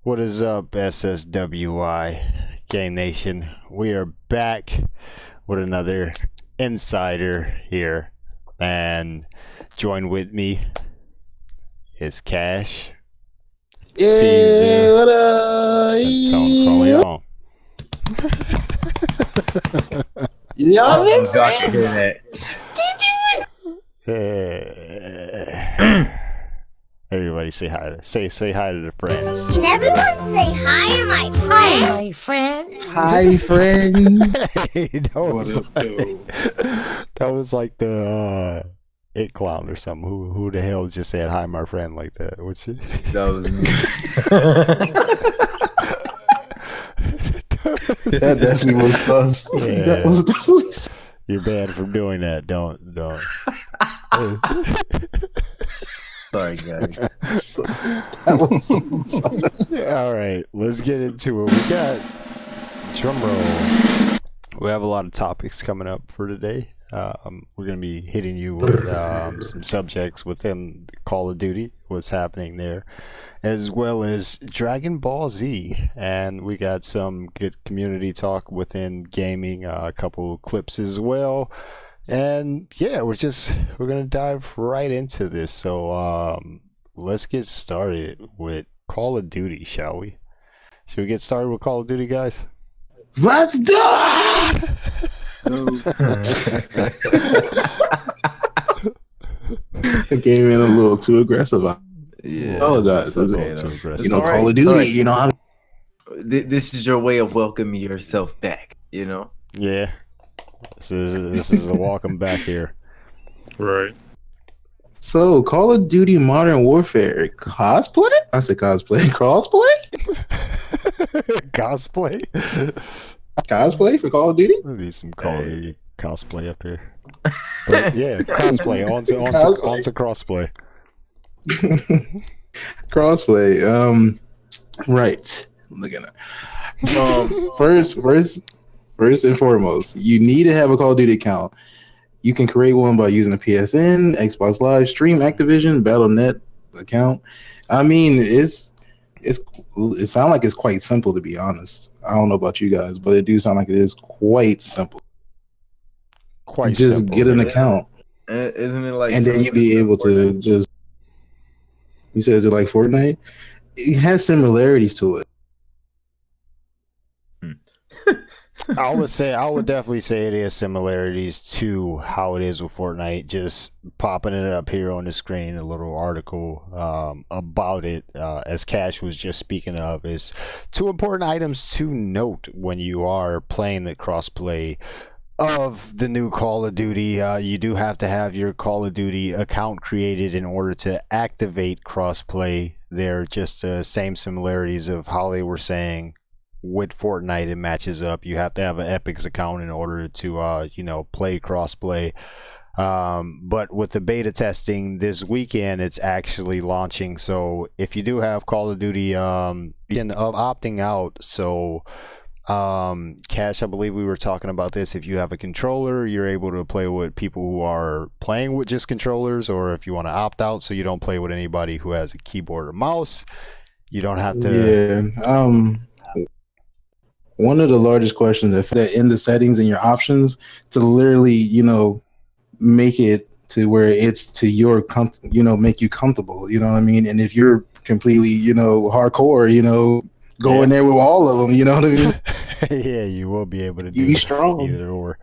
What is up, SSWI Game Nation? We are back with another Insider here, and join with me is Cash, Caesar, what up? and Tone Corleone. Y'all miss I me? hear that. Everybody say hi to say hi to the friends. Can everyone say hi to my friend? Hi, my friend. Hi, friend. Hey, What that was like the It Clown or something. Who the hell just said hi, my friend, like that? What's it? That was me. That definitely was sus. Yeah. That was definitely sus. You're banned from doing that. Don't. Sorry, guys. That was sus. All right, let's get into it. We got drum roll. We have a lot of topics coming up for today. We're going to be hitting you with some subjects within Call of Duty, what's happening there, as well as Dragon Ball Z. And we got some good community talk within gaming, a couple clips as well. And yeah, we're going to dive right into this. So let's get started with Call of Duty, shall we? Should we get started with Call of Duty, guys? Let's do it! I came in a little too aggressive. I Yeah. apologize. That's a little too aggressive. You know, It's Call of alright, Duty, it's alright. you know how to. This is your way of welcoming yourself back, you know? Yeah. This is a welcome back here. Right. So, Call of Duty Modern Warfare cosplay? I said cosplay. Crossplay? Cosplay? Cosplay for Call of Duty? There'll be some Call of Duty cosplay up here. But yeah, cosplay. On to crossplay. Crossplay. Right. Look at it. First and foremost, you need to have a Call of Duty account. You can create one by using a PSN, Xbox Live, Stream, Activision, Battle.net account. I mean, it sounds like it's quite simple, to be honest. I don't know about you guys, but it do sound like it is quite simple. Quite just simple. get an account, Isn't it like... and then you'll be able to just... You said, is it like Fortnite? It has similarities to it. I would definitely say it is similarities to how it is with Fortnite. Just popping it up here on the screen, a little article about it, as Cash was just speaking of, is two important items to note when you are playing the crossplay of the new Call of Duty. You do have to have your Call of Duty account created in order to activate crossplay. They're just the same similarities of how they were saying with Fortnite. It matches up. You have to have an Epic's account in order to play crossplay. But with the beta testing this weekend, it's actually launching. So if you do have Call of Duty, opting out. So Cash, I believe we were talking about this. If you have a controller, you're able to play with people who are playing with just controllers, or if you want to opt out so you don't play with anybody who has a keyboard or mouse, you don't have to. Yeah. One of the largest questions is that in the settings and your options to literally, make it to where it's to your, make you comfortable. You know what I mean? And if you're completely, hardcore, go in there with all of them. You know what I mean? Yeah, you will be able to do Be strong. either or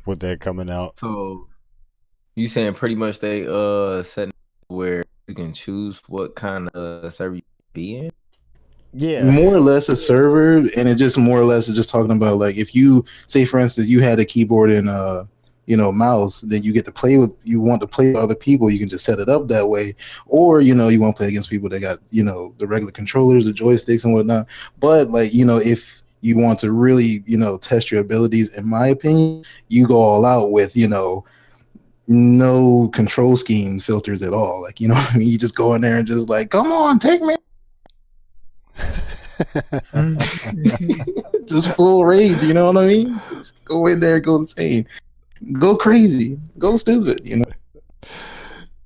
with that coming out. So, you saying pretty much they set where you can choose what kind of server you be in? Yeah, More or less a server, and it just more or less is just talking about, like, if you say, for instance, you had a keyboard and mouse, then you want to play with other people, you can just set it up that way. Or you want to play against people that got the regular controllers, the joysticks and whatnot. But if you want to really test your abilities, in my opinion, you go all out with no control scheme filters at all. Like, what I mean? You just go in there and just like, come on, take me. Just full rage, you know what I mean? Just go in there, go insane, go crazy, go stupid,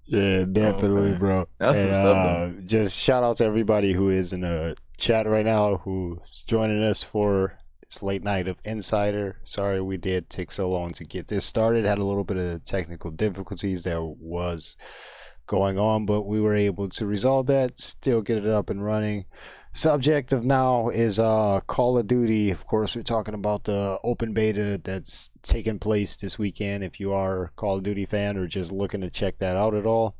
Yeah, definitely, Okay. bro. That's And what's up, just shout out to everybody who is in a chat right now who's joining us for this late night of Insider. Sorry we did take so long to get this started. Had a little bit of technical difficulties that was going on, but we were able to resolve that, still get it up and running. Subject of now is Call of Duty. Of course, we're talking about the open beta that's taking place this weekend. If you are a Call of Duty fan or just looking to check that out at all,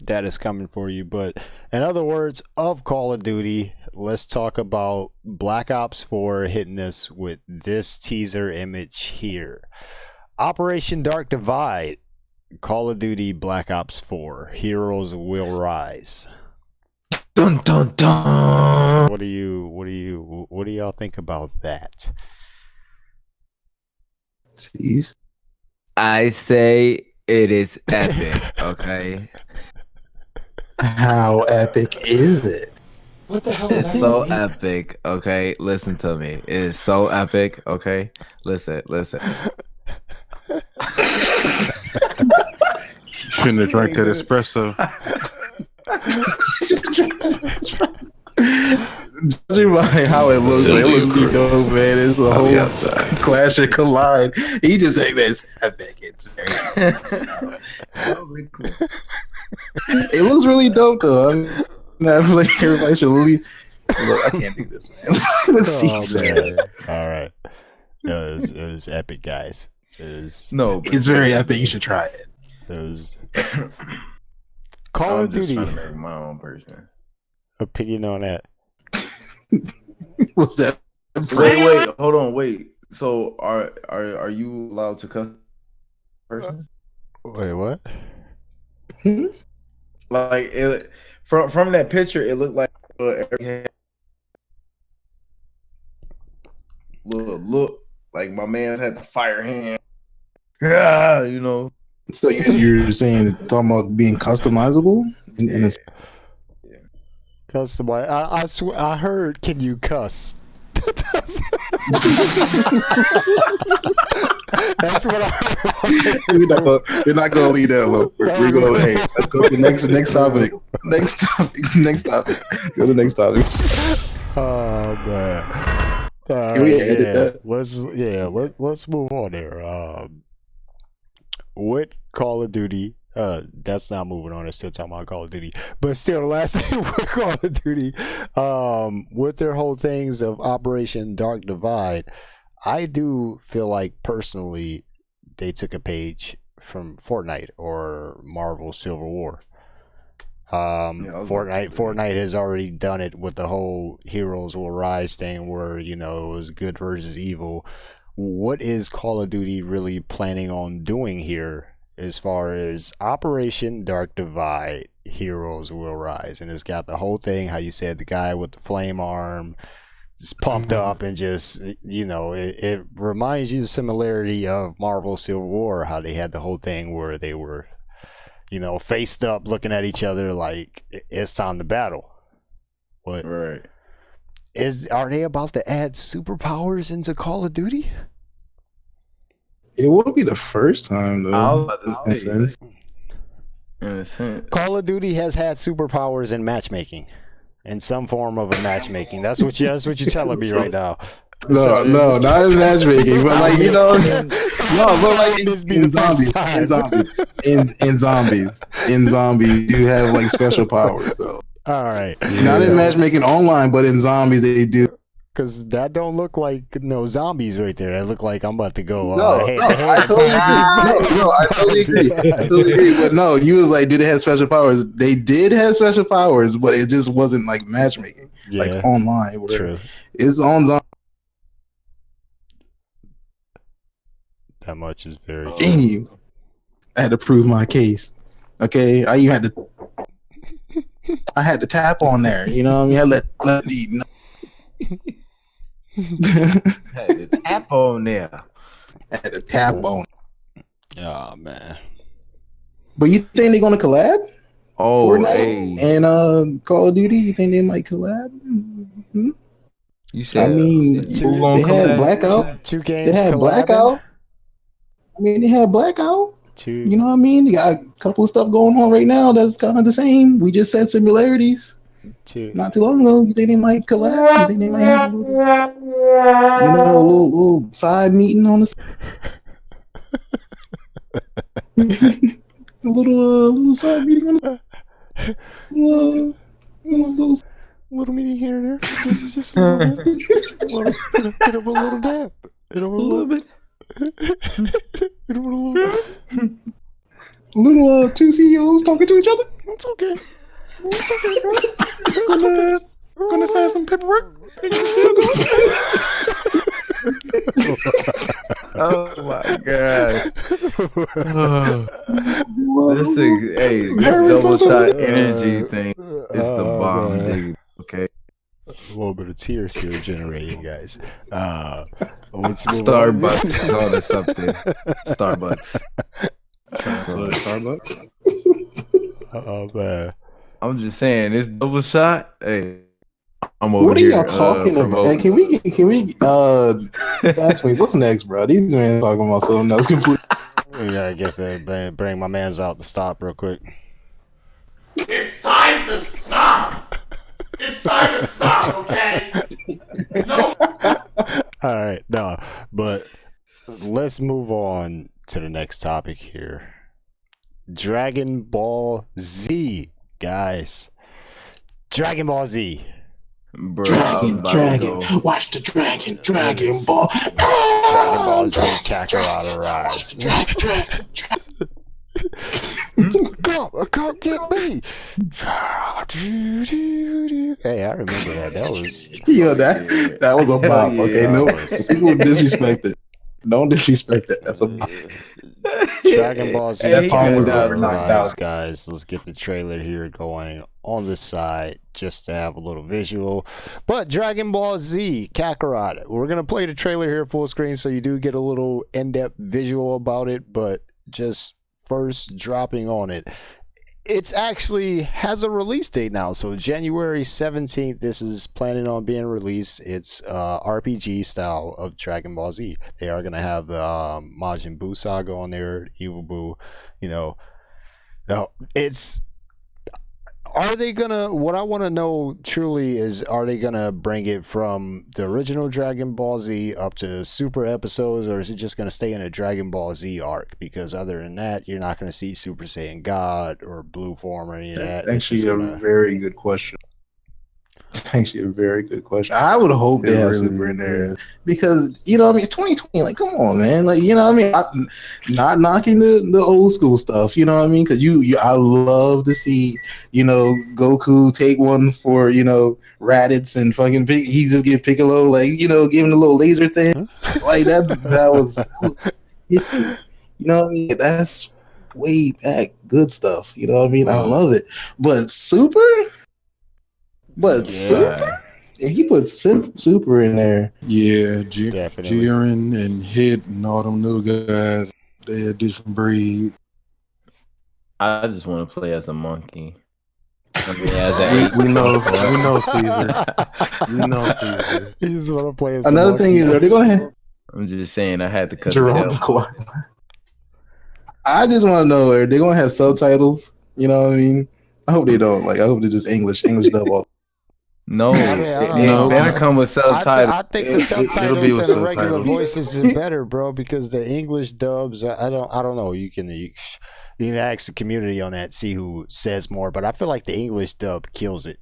that is coming for you. But in other words, of Call of Duty, let's talk about Black Ops 4 hitting us with this teaser image here. Operation Dark Divide, Call of Duty Black Ops 4, Heroes Will Rise. Dun dun dun. What do y'all think about that? Jeez. I say it is epic. Okay. How epic is it? What the hell is It's that? so epic. Okay, listen to me. It is so epic. Okay, listen. Shouldn't have drank that espresso. Judging by how it looks, man, it looks really dope, man. It's a whole Clash of Collide. He just saying that it's epic. It's very Cool. It looks really dope, though. I'm not like everybody should really look. I can't do this, man. Let's see. Man. All right. It was epic, guys. No, It's very epic. You should try it. It was Call I'm of just Duty. trying to make my own person. Opinion on that? What's that? Wait, hold on, wait. So are you allowed to cuss person? Wait, what? Like it from that picture, it looked like look like my man had the fire hand. Yeah, you know. So you're saying talking about being customizable? In a, Customize. I swear, I heard. Can you cuss? That's what I heard. we're not gonna leave that alone. We're gonna hey, let's go to the next topic. Next topic. Go to the next topic. Oh man. Can we edit that? Let's move on here. With Call of Duty, that's not moving on. It's still talking about Call of Duty, but still, the last thing with Call of Duty, with their whole things of Operation Dark Divide, I do feel like personally they took a page from Fortnite or Marvel Civil War. Fortnite has already done it with the whole Heroes Will Rise thing, where it was good versus evil. What is Call of Duty really planning on doing here as far as Operation Dark Divide, Heroes Will Rise? And it's got the whole thing, how you said the guy with the flame arm just pumped up and just, it reminds you of the similarity of Marvel Civil War, how they had the whole thing where they were, faced up looking at each other like it's time to battle. What? Right. Are they about to add superpowers into Call of Duty? It will be the first time though. In a sense. Call of Duty has had superpowers in matchmaking, in some form of a matchmaking. That's what you're telling me right now. No, not in matchmaking, but like but like in zombies, you have like special powers. So all right, not in matchmaking online, but in zombies they do. Because that don't look like no zombies right there. That look like I'm about to go. I totally agree. I totally agree. But no, you was like, did it have special powers? They did have special powers, but it just wasn't like matchmaking, like online. True. It's on zombies. That much is very true. I had to prove my case. Okay, I even had to tap on there. You know what I mean? I let me. Had to tap on there. Had to tap on. Oh man! But you think they're gonna collab? Oh, Fortnite and Call of Duty. You think they might collab? Mm-hmm. You said. I mean, they had Blackout. Two games. They had Blackout. I mean, they had Blackout. You know what I mean? They got a couple of stuff going on right now that's kind of the same. We just said similarities. Two. not too long ago. You think they might collab? You think they might have a little, little side meeting on this? A little side meeting on this? Little meeting here and there. Just a little bit. Hit him a little dab. Hit him a little bit. Hit him a little bit. Little two CEOs talking to each other. It's okay. It's okay. Gonna sign some paperwork. Oh my god. This double shot energy thing is the bomb, dude. Okay. A little bit of tears here generating, guys. Starbucks is on or something. Starbucks. Oh man. I'm just saying, this double shot. Hey, I'm over What are here. y'all talking about? Hey, can we what's next, bro? These men talking about something else completely. We gotta bring my mans out to stop real quick. It's time to stop. It's time to stop, okay? No. All right, no, but let's move on to the next topic here. Dragon Ball Z, guys. Dragon Ball Z. Bro, Dragon. Watch the Dragon Ball. Dragon Ball Z Kakarot Rise. Dragon. Come get me. Hey, I remember that. That was that was a bop. Yeah, okay, no people disrespect it. Don't disrespect it. That's a bop. Dragon Ball Z. That song was Kakarot knocked Rise, out. guys. Let's get the trailer here going on the side just to have a little visual. But Dragon Ball Z Kakarot. We're gonna play the trailer here full screen, so you do get a little in-depth visual about it. But just first dropping on it, it's actually has a release date now, so January 17th this is planning on being released. It's RPG style of Dragon Ball Z. They are going to have the Majin Buu saga on there, Evil Buu, it's are they gonna, what I want to know truly is, are they gonna bring it from the original Dragon Ball Z up to Super episodes, or is it just gonna stay in a Dragon Ball Z arc? Because other than that, you're not gonna see Super Saiyan God or Blue Form or any of that. That's actually a very good question. Actually, a very good question. I would hope they have Super in there because it's 2020. Like, come on, man. Like, I'm not knocking the old school stuff. Because I love to see Goku take one for Raditz and fucking he just get Piccolo, like give him the little laser thing. Like that was that's way back good stuff. I love it, but Super. Super? If you put Super in there, Jiren and Hit and all them new guys, they a different breed. I just want to play as a monkey. We know Caesar. We know Caesar. You just want to play as another thing is, are they gonna have? I'm just saying, I had to cut Jerome the tail. I just want to know, are they gonna have subtitles? You know what I mean? I hope they don't. Like, I hope they just English dub all. No, it better come with subtitles. I think the subtitles and the regular voices is better, bro, because the English dubs, I don't know. You can ask the community on that, see who says more, but I feel like the English dub kills it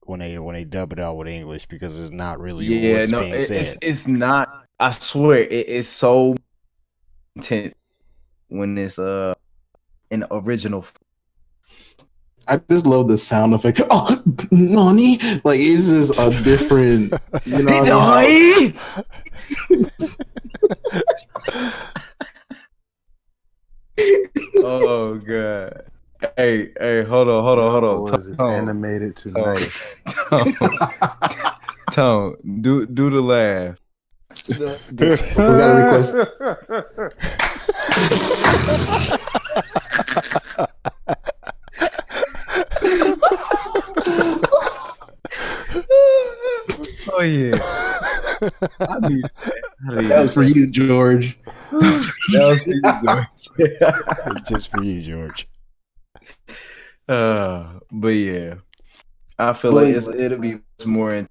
when they dub it out with English, because it's not really what's being said. It's not. I swear, it's so intense when it's an original. I just love the sound effect. Oh, Nani! Like, it's just a different, Oh god! Hey, hold on. It's animated tonight. Tone, do the laugh. We got a request. Oh yeah. That was for you, George. Just for you, George. But yeah, I feel like it'll be much more.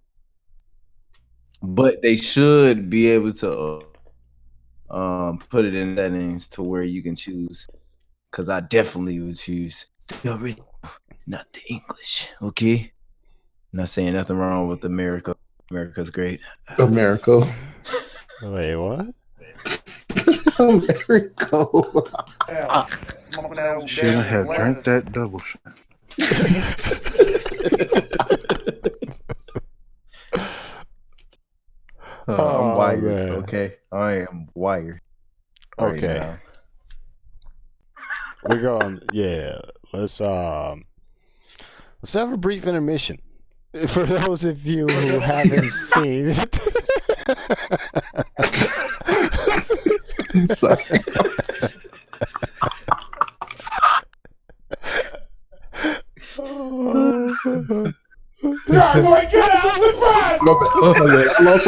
But they should be able to put it in settings to where you can choose. Because I definitely would choose the original, not the English. Okay, not saying nothing wrong with America. America's great. America. Wait, what? America. Shouldn't have drank that double shot. I'm wired. Man. Okay, I am wired. Okay. Right now. We're going. Yeah. Let's have a brief intermission. For those of you who haven't seen it. Sorry. Nah, boy, get out of the bus! Oh, man. I lost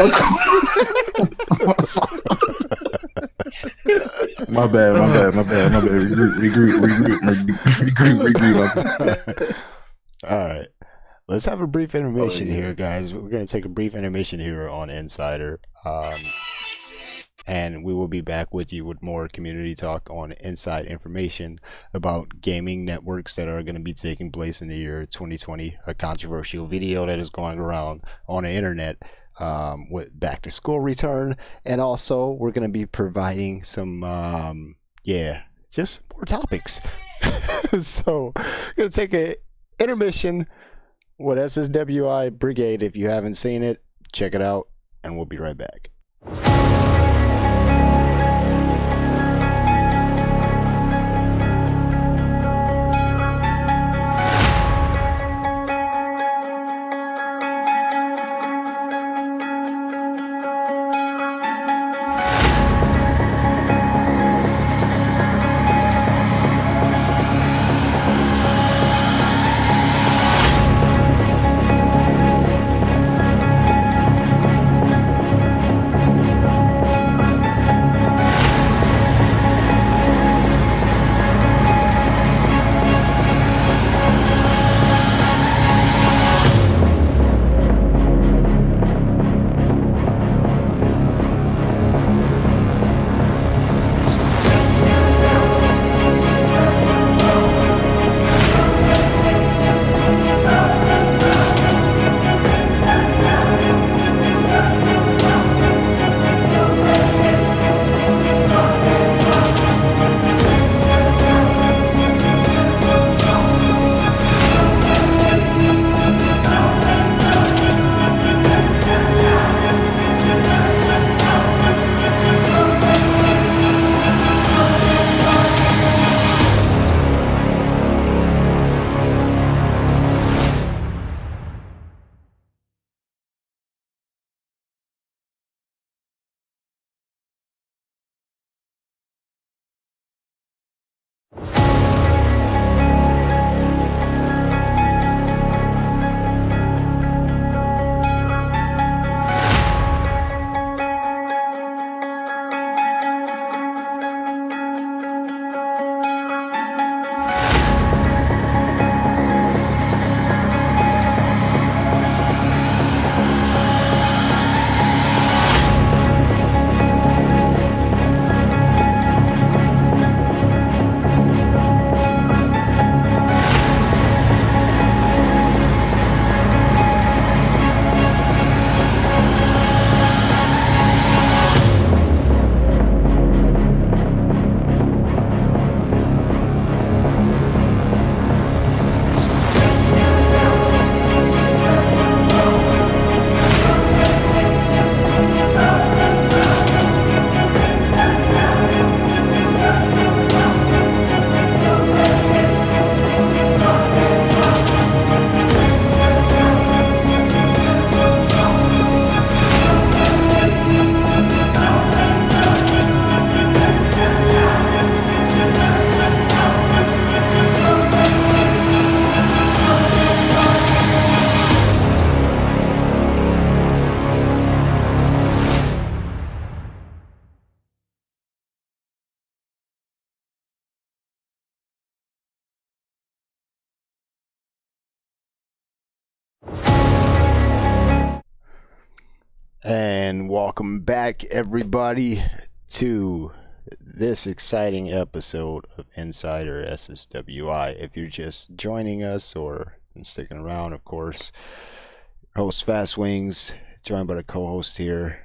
my bad. Regroup. All right. Let's have a brief intermission here, guys. We're going to take a brief intermission here on Insider. And we will be back with you with more community talk on inside information about gaming networks that are going to be taking place in the year 2020. A controversial video that is going around on the internet with back to school return. And also, we're going to be providing some, just more topics. So, going to take an intermission with SSWI Brigade. If you haven't seen it, check it out, and we'll be right back. And welcome back, everybody, to this exciting episode of Insider SSWI. If you're just joining us or sticking around, of course, host Fast Wings, joined by the co-host here,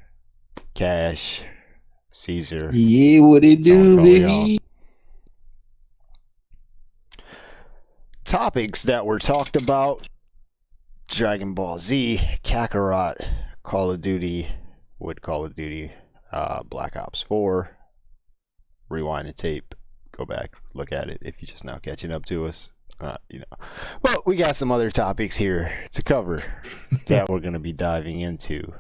Cash, Caesar. Yeah, what it do, baby? Topics that were talked about: Dragon Ball Z, Kakarot, Call of Duty, Black Ops 4. Rewind the tape, go back, look at it if you're just now catching up to us. But we got some other topics here to cover that we're going to be diving into.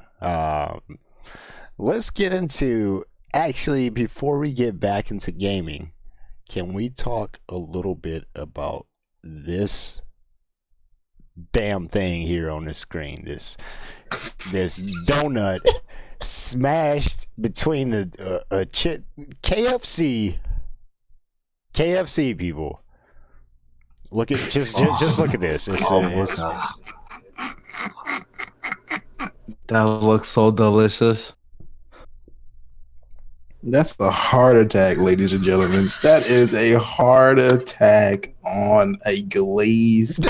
Let's get into, actually, before we get back into gaming, can we talk a little bit about this damn thing here on the screen? This donut smashed between a KFC people. Look at just look at this. That looks so delicious. That's a heart attack, ladies and gentlemen. That is a heart attack on a glazed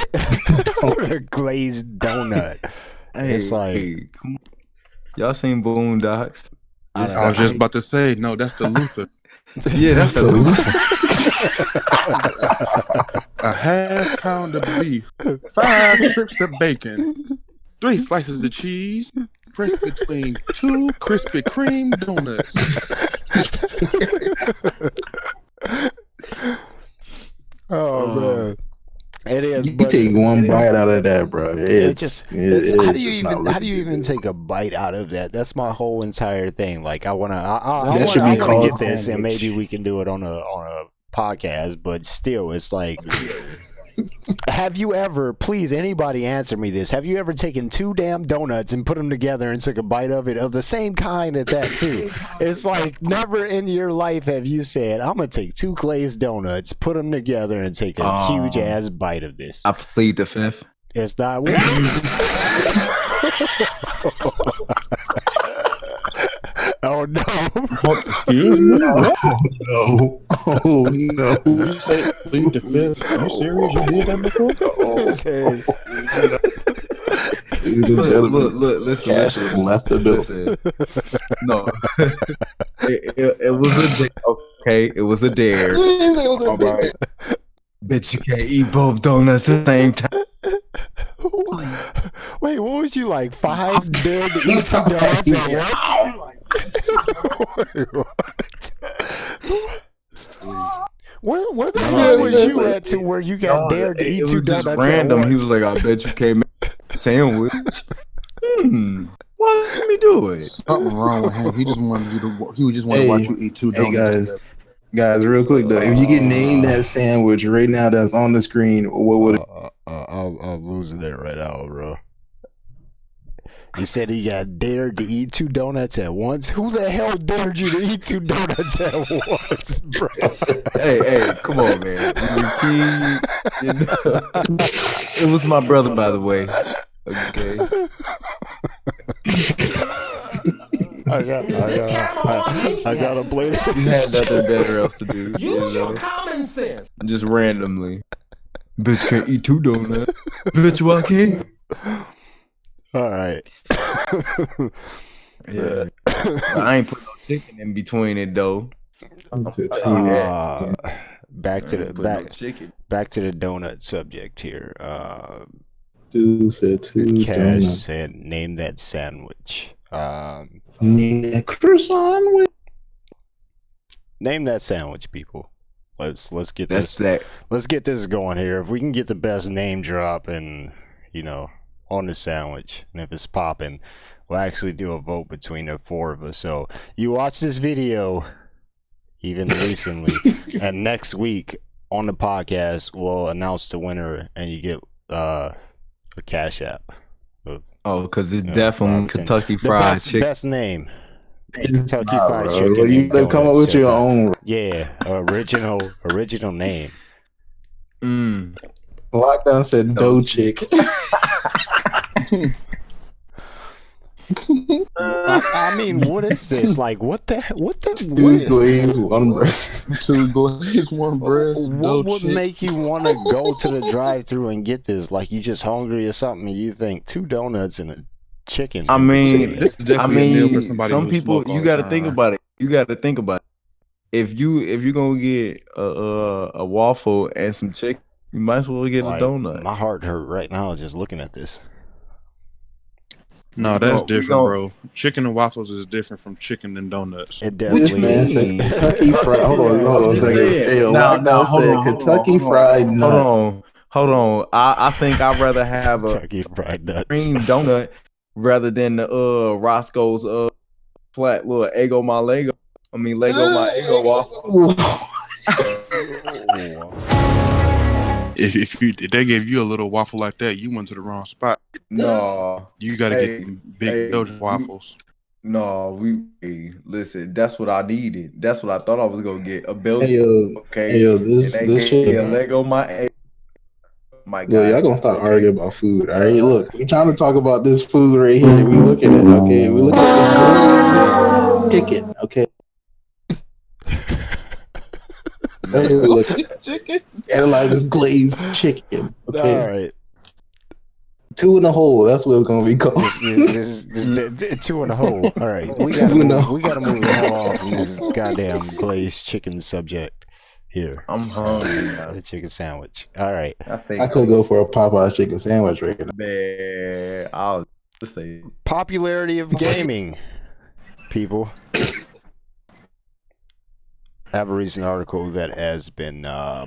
donut. It's like, come on. Y'all seen Boondocks? I was just about to say, no, that's the Luther. Yeah, that's the Luther. A half pound of beef, 5 strips of bacon, 3 slices of cheese, pressed between 2 Krispy Kreme donuts. Oh man, it is. You take one bite out of that, bro. How do you even take a bite out of that? That's my whole entire thing. Like, I want to get this, and maybe we can do it on a podcast. But still, it's like, have you ever? Please, anybody answer me this. Have you ever taken 2 damn donuts and put them together and took a bite of it, of the same kind at that too? It's like, never in your life have you said, I'm gonna take 2 glazed donuts, put them together, and take a huge ass bite of this. I plead the fifth. It's not. Oh no! Excuse me? Oh no! Did you say plead the fifth? Are you serious? You did that before? Look, listen. Cash has left the building. No, it was a okay. It was a dare. All right. Bet you can't eat both donuts at the same time. Wait, what was you like? 5 dared to eat 2 donuts at once? Where the hell was you at to where you got dared to eat 2 donuts at once? Random. He was like, "I bet you can't make a sandwich." Why let me do it? Something wrong with him. He just wanted you to. He just wanted to watch you eat 2 donuts. Hey guys, real quick though, if you get named that sandwich right now that's on the screen, what would it? I'm losing it right now, bro. He said he got dared to eat 2 donuts at once. Who the hell dared you to eat 2 donuts at once, bro? Hey, come on, man. It was my brother, by the way. Okay. I gotta play this. You had nothing better else to do. Use your common sense. Just randomly. Bitch can't eat 2 donuts. Bitch, why can't? All right. Yeah. I ain't put no chicken in between it though. Back to the donut subject here. Dude said 2 Cash donuts. said, name that sandwich. Croissant. Name that sandwich, people. Let's get Let's get this going here. If we can get the best name drop and on the sandwich, and if it's popping, we'll actually do a vote between the 4 of us. So you watch this video even recently, and next week on the podcast we'll announce the winner, and you get a Cash App. Because it's definitely Kentucky Fried Chicken. Best name. Kentucky Fried Chicken. Well, you better come up with your own. Yeah, original name. Lockdown said dough chick. I mean, what is this? Like, what what Two is glazed, one breast. Two glazed, one breast. what would chick. make you want to go to the drive-through and get this? Like, you just hungry or something, and you think 2 donuts and a chicken. I mean, This is definitely a meal for somebody some who people. smoke all You the got to time. think about it. You got to think about it. If you're gonna get a waffle and some chicken, you might as well get Like, a donut. my heart hurt right now just looking at this. No, that's We different, gon- bro. Chicken and waffles is different from chicken and donuts. It This definitely man is. said Kentucky Fried. Hold on a Yes, second. man. Hey, Lockdown said Kentucky Fried Nut. Hold on. I think I'd rather have a Kentucky Fried Nuts. cream donut rather than the Roscoe's flat little Eggo my Lego. I mean Lego my Eggo waffle. If they gave you a little waffle like that, you went to the wrong spot. No. You got to Hey, get big hey, Belgian waffles. No, listen, that's what I needed. That's what I thought I was gonna get. A Belgian. Hey yo, Okay. hey yo, And this they this gave me shit. a Lego my Look, guy. y'all gonna start Okay. arguing about food, all right? Look, we trying to talk about this food right here that we looking at, okay? We looking at this glazed chicken, okay? That's what we looking at. Chicken. Analyze this glazed chicken, okay? All right. 2 in a hole. That's what it's gonna be called. This 2 in a hole. All right. We gotta move the hell off from this goddamn glazed chicken subject here. I'm hungry. The chicken sandwich. All right. I could go for a Popeye chicken sandwich right now. Man, I'll say Popularity of gaming, people. I have a recent article that has been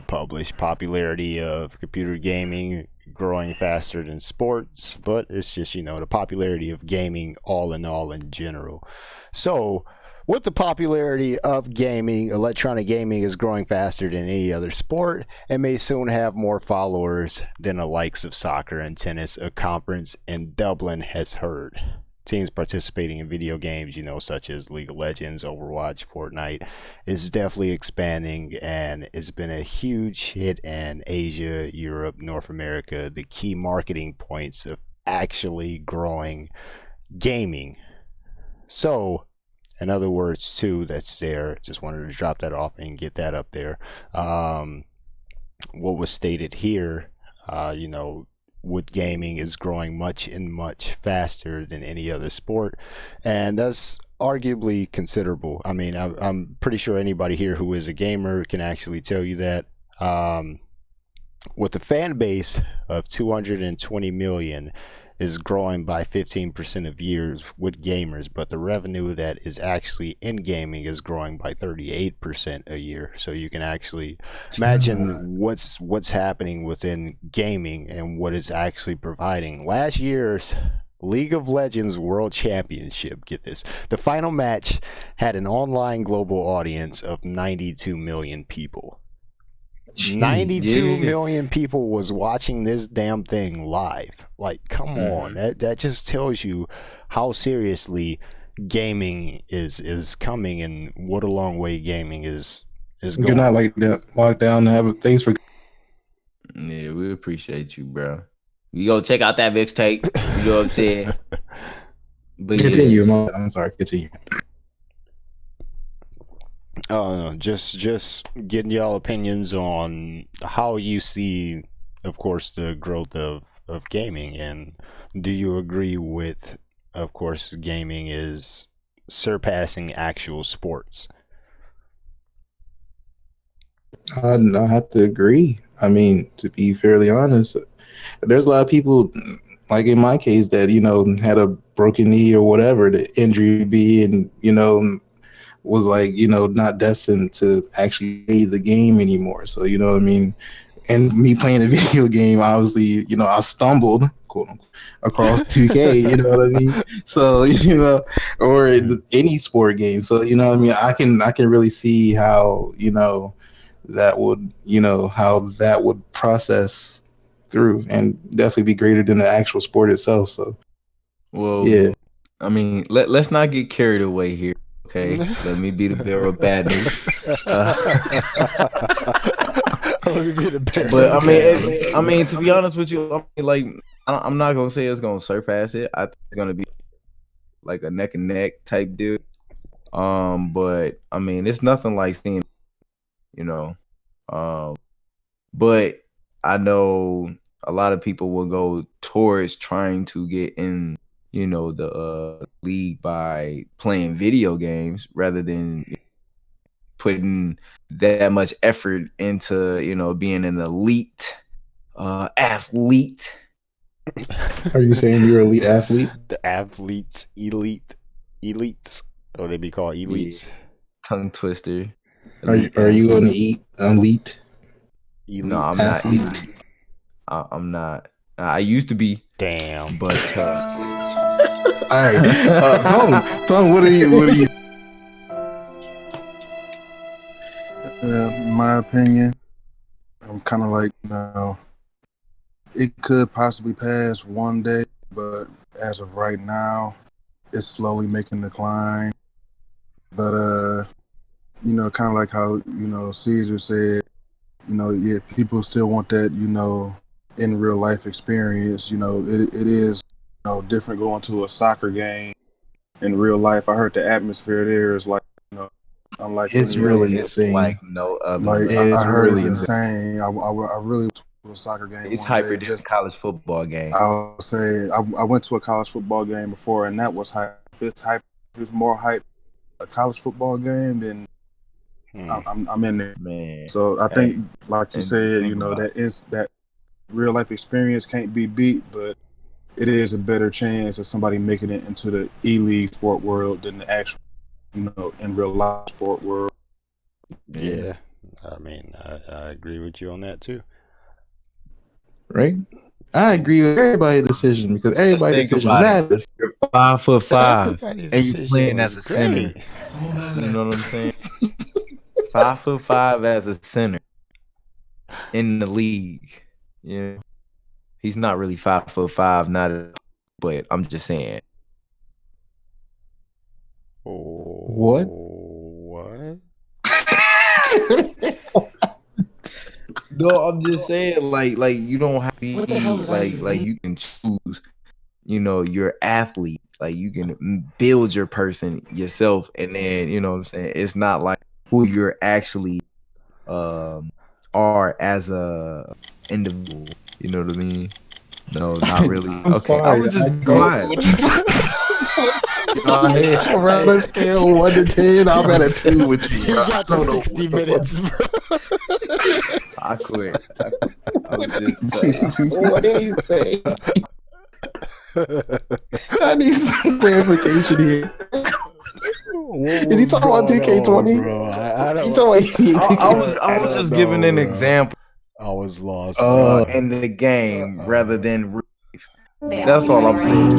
published. Popularity of computer gaming growing faster than sports, but it's just, the popularity of gaming all in general. So, with the popularity of gaming, electronic gaming is growing faster than any other sport and may soon have more followers than the likes of soccer and tennis, a conference in Dublin has heard. Teams participating in video games, such as League of Legends, Overwatch, Fortnite, is definitely expanding and it's been a huge hit in Asia, Europe, North America, the key marketing points of actually growing gaming. So, in other words, too, that's there. Just wanted to drop that off and get that up there. What was stated here, wood gaming is growing much faster than any other sport, and that's arguably considerable. I mean, I'm pretty sure anybody here who is a gamer can actually tell you that. With the fan base of 220 million is growing by 15% of years with gamers, but the revenue that is actually in gaming is growing by 38% a year. So you can actually imagine what's happening within gaming and what it's actually providing. Last year's League of Legends World Championship, get this, the final match had an online global audience of 92 million people. 92 million people was watching this damn thing live. Like, come on. That just tells you how seriously gaming is coming and what a long way gaming is going. You're not like that. Lockdown. Thanks for. Yeah, we appreciate you, bro. We go check out that mixtape. You know what I'm saying? But continue. Yeah. I'm sorry. Continue. Just getting y'all opinions on how you see, of course, the growth of gaming, and do you agree with, of course, gaming is surpassing actual sports? I have to agree. I mean, to be fairly honest, there's a lot of people, like in my case, that had a broken knee or whatever the injury be, and was like, not destined to actually play the game anymore. So, you know what I mean? And me playing a video game, obviously, I stumbled, quote unquote, across 2K, you know what I mean? So, or any sport game. So, you know what I mean? I can really see how, that would process through and definitely be greater than the actual sport itself. So, well, yeah. I mean, let's not get carried away here. Okay, let me be the bearer of bad news. But I mean, to be honest with you, I'm not gonna say it's gonna surpass it. I think it's gonna be like a neck and neck type deal. But I mean, it's nothing like seeing, you know. But I know a lot of people will go towards trying to get in, you know, the league by playing video games rather than putting that much effort into, you know, being an elite athlete. Are you saying you're an elite athlete? The athletes, elites, or they be called elites. Yeah. Tongue twister. Are you an elite? No, I'm not elite. I'm not. I used to be. Damn. But all right, Tom, what are you? In my opinion, I'm kind of like, it could possibly pass one day, but as of right now, it's slowly making a decline. But kind of like how Caesar said, yeah, people still want that, in real life experience. It is, different going to a soccer game in real life. I heard the atmosphere there is like, unlike it's really insane. Like no other. Like I heard it's insane. I really went to a soccer game. It's hyper than a college football game. I'll say I went to a college football game before, and that was hype. It's hype. It's more hype a college football game than I'm in there. Man. So I think, like you said, that real life experience can't be beat, but it is a better chance of somebody making it into the E-League sport world than the actual, in real life sport world. Yeah. I mean, I agree with you on that too. Right? I agree with everybody's decision because everybody's decision matters. You're 5'5", and you're playing as a center. You know what I'm saying? 5'5" as a center in the league. Yeah, he's not really 5'5", not at all, but I'm just saying. What? What? No, I'm just saying, like you don't have to be like you can choose, your athlete. Like you can build your person yourself, and then you know what I'm saying. It's not like who you're actually are as a individual. You know what I mean? No, not really. I'm sorry, I was just quiet. Around a scale 1 to 10, I'm at a 2 with you. You got the 60 minutes, bro. I quit. I was just, what did he say? I need some clarification here. Is he talking about 2K20? I was just giving an example. I was lost in the game rather than. That's all I'm saying.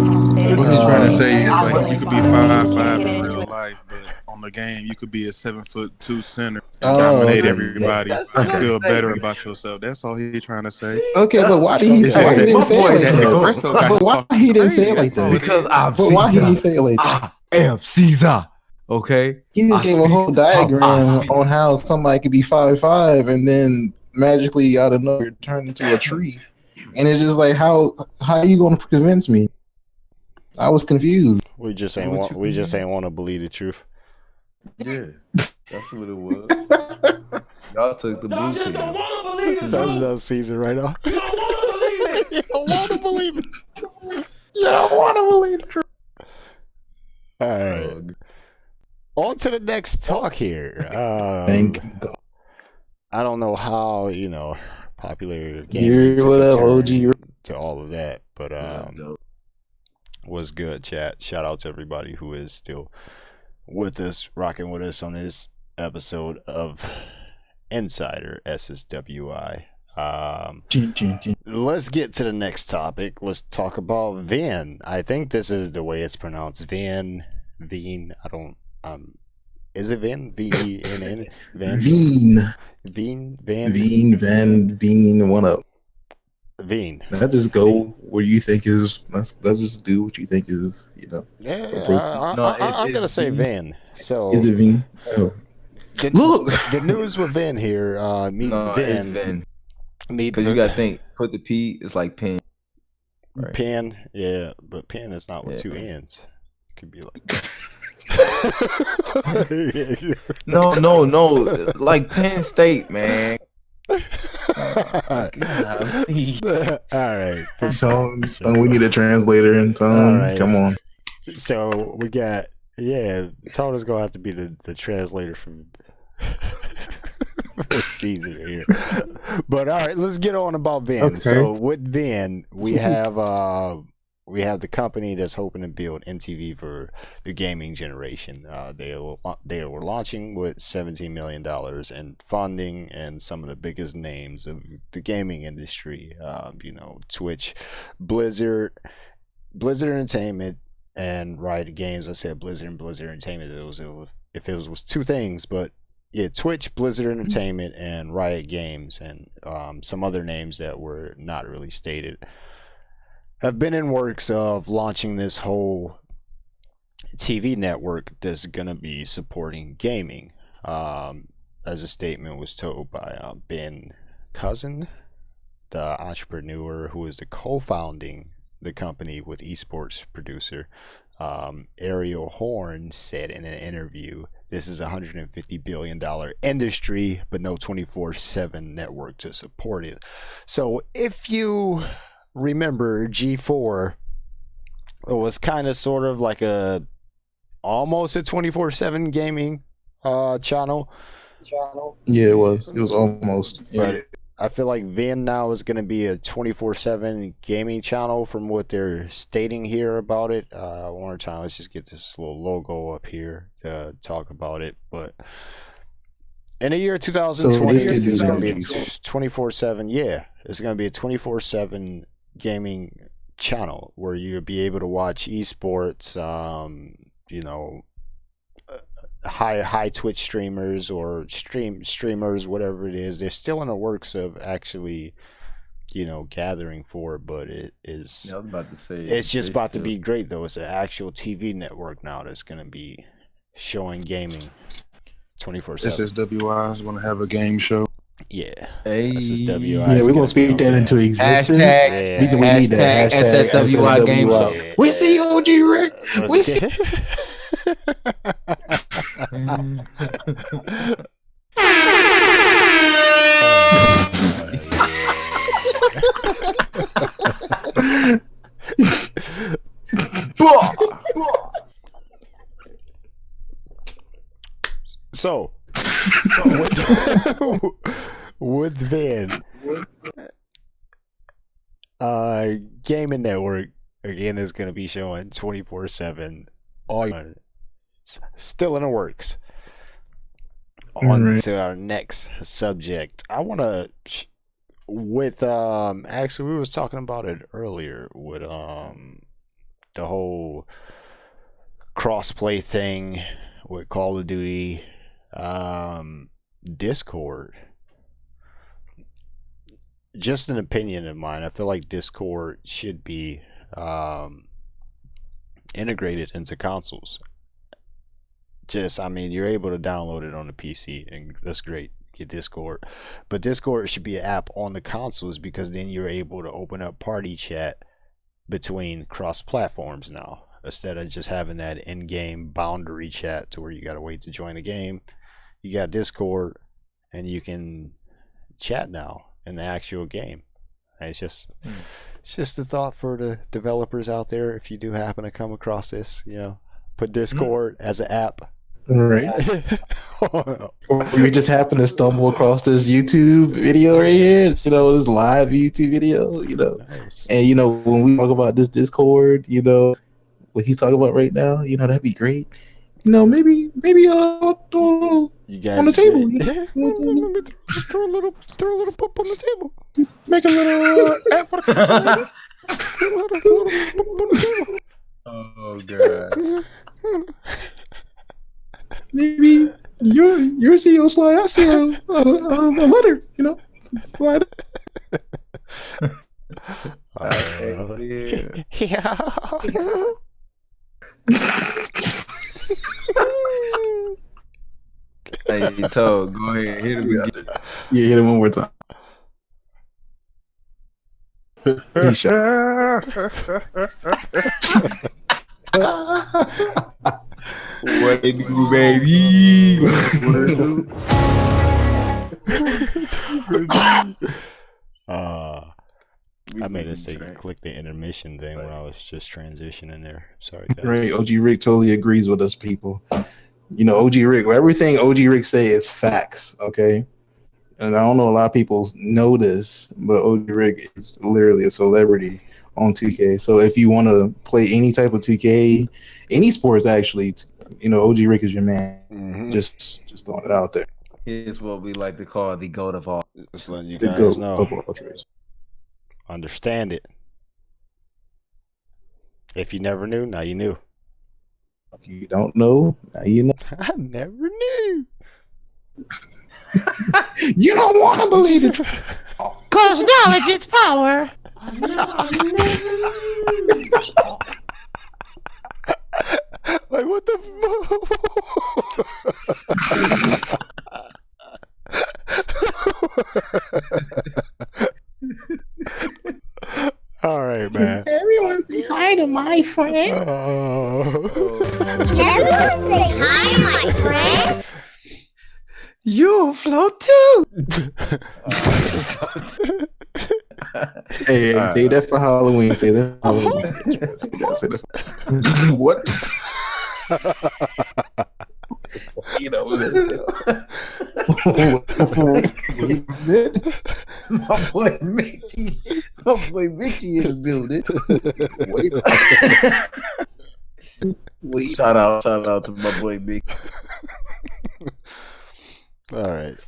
What he's trying to say is like you could be 5'5" in real life, but on the game you could be a 7'2" center and dominate everybody. You feel better about yourself. That's all he's trying to say. Okay, but why did he say? Why he didn't say it like that? But why he didn't say it like that? Because I'm. But why did he say it like that? I am Caesar. Okay. He just gave a whole diagram on how somebody could be 5'5" and then magically out of nowhere turn into a tree. And it's just like, how are you going to convince me? I was confused. We just ain't want to believe the truth. Yeah, that's what it was. Y'all took the blue pill. That's Caesar right off. You don't want to believe it. You don't want to believe the truth. All right. On to the next talk here. Thank God. I don't know how, popular what up, OG? To all of that, but was good, chat. Shout out to everybody who is still with us, rocking with us on this episode of Insider SSWI. Let's get to the next topic. Let's talk about Vin. I think this is the way it's pronounced. Vin. I don't. Is it Vin? V-E-N-N? Vin. One up. Vin. That just go where you think is. Let's just do what you think is. Yeah, I'm gonna say Vin. So is it Vin? Oh. Look, the news with Vin here. Vin. It's Vin. Because you gotta think. Put the P. It's like pen. Right. Pen. Yeah, but pen is not with two N's. It could be like. No, like Penn State, man. All right. Tone, we need a translator in Tone. Right. Come on. So we got Tone is gonna have to be the translator from this season here. But all right, let's get on about Vin. Okay. So with Vin, we have the company that's hoping to build MTV for the gaming generation. They were launching with $17 million in funding, and some of the biggest names of the gaming industry. Twitch, Blizzard Entertainment, and Riot Games. I said Blizzard and Blizzard Entertainment. If it was two things, but yeah, Twitch, Blizzard Entertainment, and Riot Games, and some other names that were not really stated, have been in works of launching this whole TV network that's going to be supporting gaming. As a statement was told by Ben Cousin, the entrepreneur who is the co-founding the company with esports producer. Ariel Horn said in an interview, this is a $150 billion industry, but no 24/7 network to support it. So if you remember, G4 was kind of sort of like almost a 24/7 gaming channel. Yeah, it was almost. Yeah. But I feel like Vin now is going to be a 24/7 gaming channel from what they're stating here about it. One more time, let's just get this little logo up here to talk about it. But in the year 2020, it's going to be a 24/7. Yeah, it's going to be a 24/7 gaming channel where you'll be able to watch esports, high Twitch streamers or streamers, whatever it is. They're still in the works of actually, gathering for it, but it is. Yeah, I was about to say, it's just about to be great though. It's an actual TV network now that's going to be showing gaming 24/7. SSWI is going to have a game show. Yeah. Hey. SSWI. Yeah, we're gonna speak that into existence. Hashtag, We need that SSWI game show. We see you, OG Rick. We see. So with Vin, gaming network again is going to be showing 24/7. It's still in the works. On to our next subject. I want to actually we was talking about it earlier with the whole crossplay thing with Call of Duty, Discord. Just an opinion of mine, I feel like Discord should be integrated into consoles. You're able to download it on the PC, and that's great. Get Discord, but Discord should be an app on the consoles, because then you're able to open up party chat between cross platforms now, instead of just having that in-game boundary chat to where you gotta wait to join the game. You got Discord, and you can chat now in the actual game. It's just a thought for the developers out there. If you do happen to come across this, put Discord as an app. Right. Or you just happen to stumble across this YouTube video right here, this live YouTube video, Nice. And when we talk about this Discord, what he's talking about right now, that'd be great. Maybe You guys on the table. throw a little pop on the table. Make a little app for the controller. Little pop on the table. Oh god. Maybe your CEO slide. I see a letter. Slide. Yeah. Hey, Toad, go ahead, hit him again. Yeah, hit him one more time. He shot. What it do, baby? What it do? I made a mistake and clicked the intermission thing when I was just transitioning there. Sorry, guys. Right, OG Rick totally agrees with us, people. You know, OG Rick, everything OG Rick say is facts, okay? And I don't know a lot of people know this, but OG Rick is literally a celebrity on 2K. So if you want to play any type of 2K, any sports actually, you know, OG Rick is your man. Mm-hmm. Just throwing it out there. Here's what we like to call the GOAT of all. Just letting you The guys GOAT know. of all trades. Understand it. If you never knew, now you knew. If you don't know, now you know. I never knew. You don't want to believe it. Cause knowledge is power. Like, what the All right, man. Everyone say hi to my friend. Can everyone say hi, my friend? You float too. Hey, say that for Halloween. Say that for Halloween. Say that. What? You know, My boy Mickey. My boy Mickey in the building. Wait. Shout out to my boy Mickey. All right.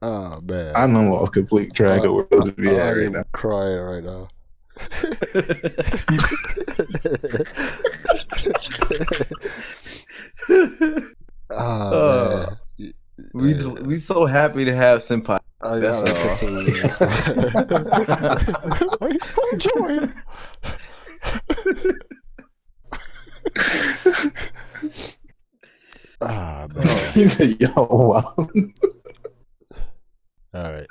Oh, man. I done lost complete track of where those be at right now. I'm crying right now. Oh, man. We so happy to have Senpai. I That's all. Enjoy it. Ah, man. Yo, wow. All right.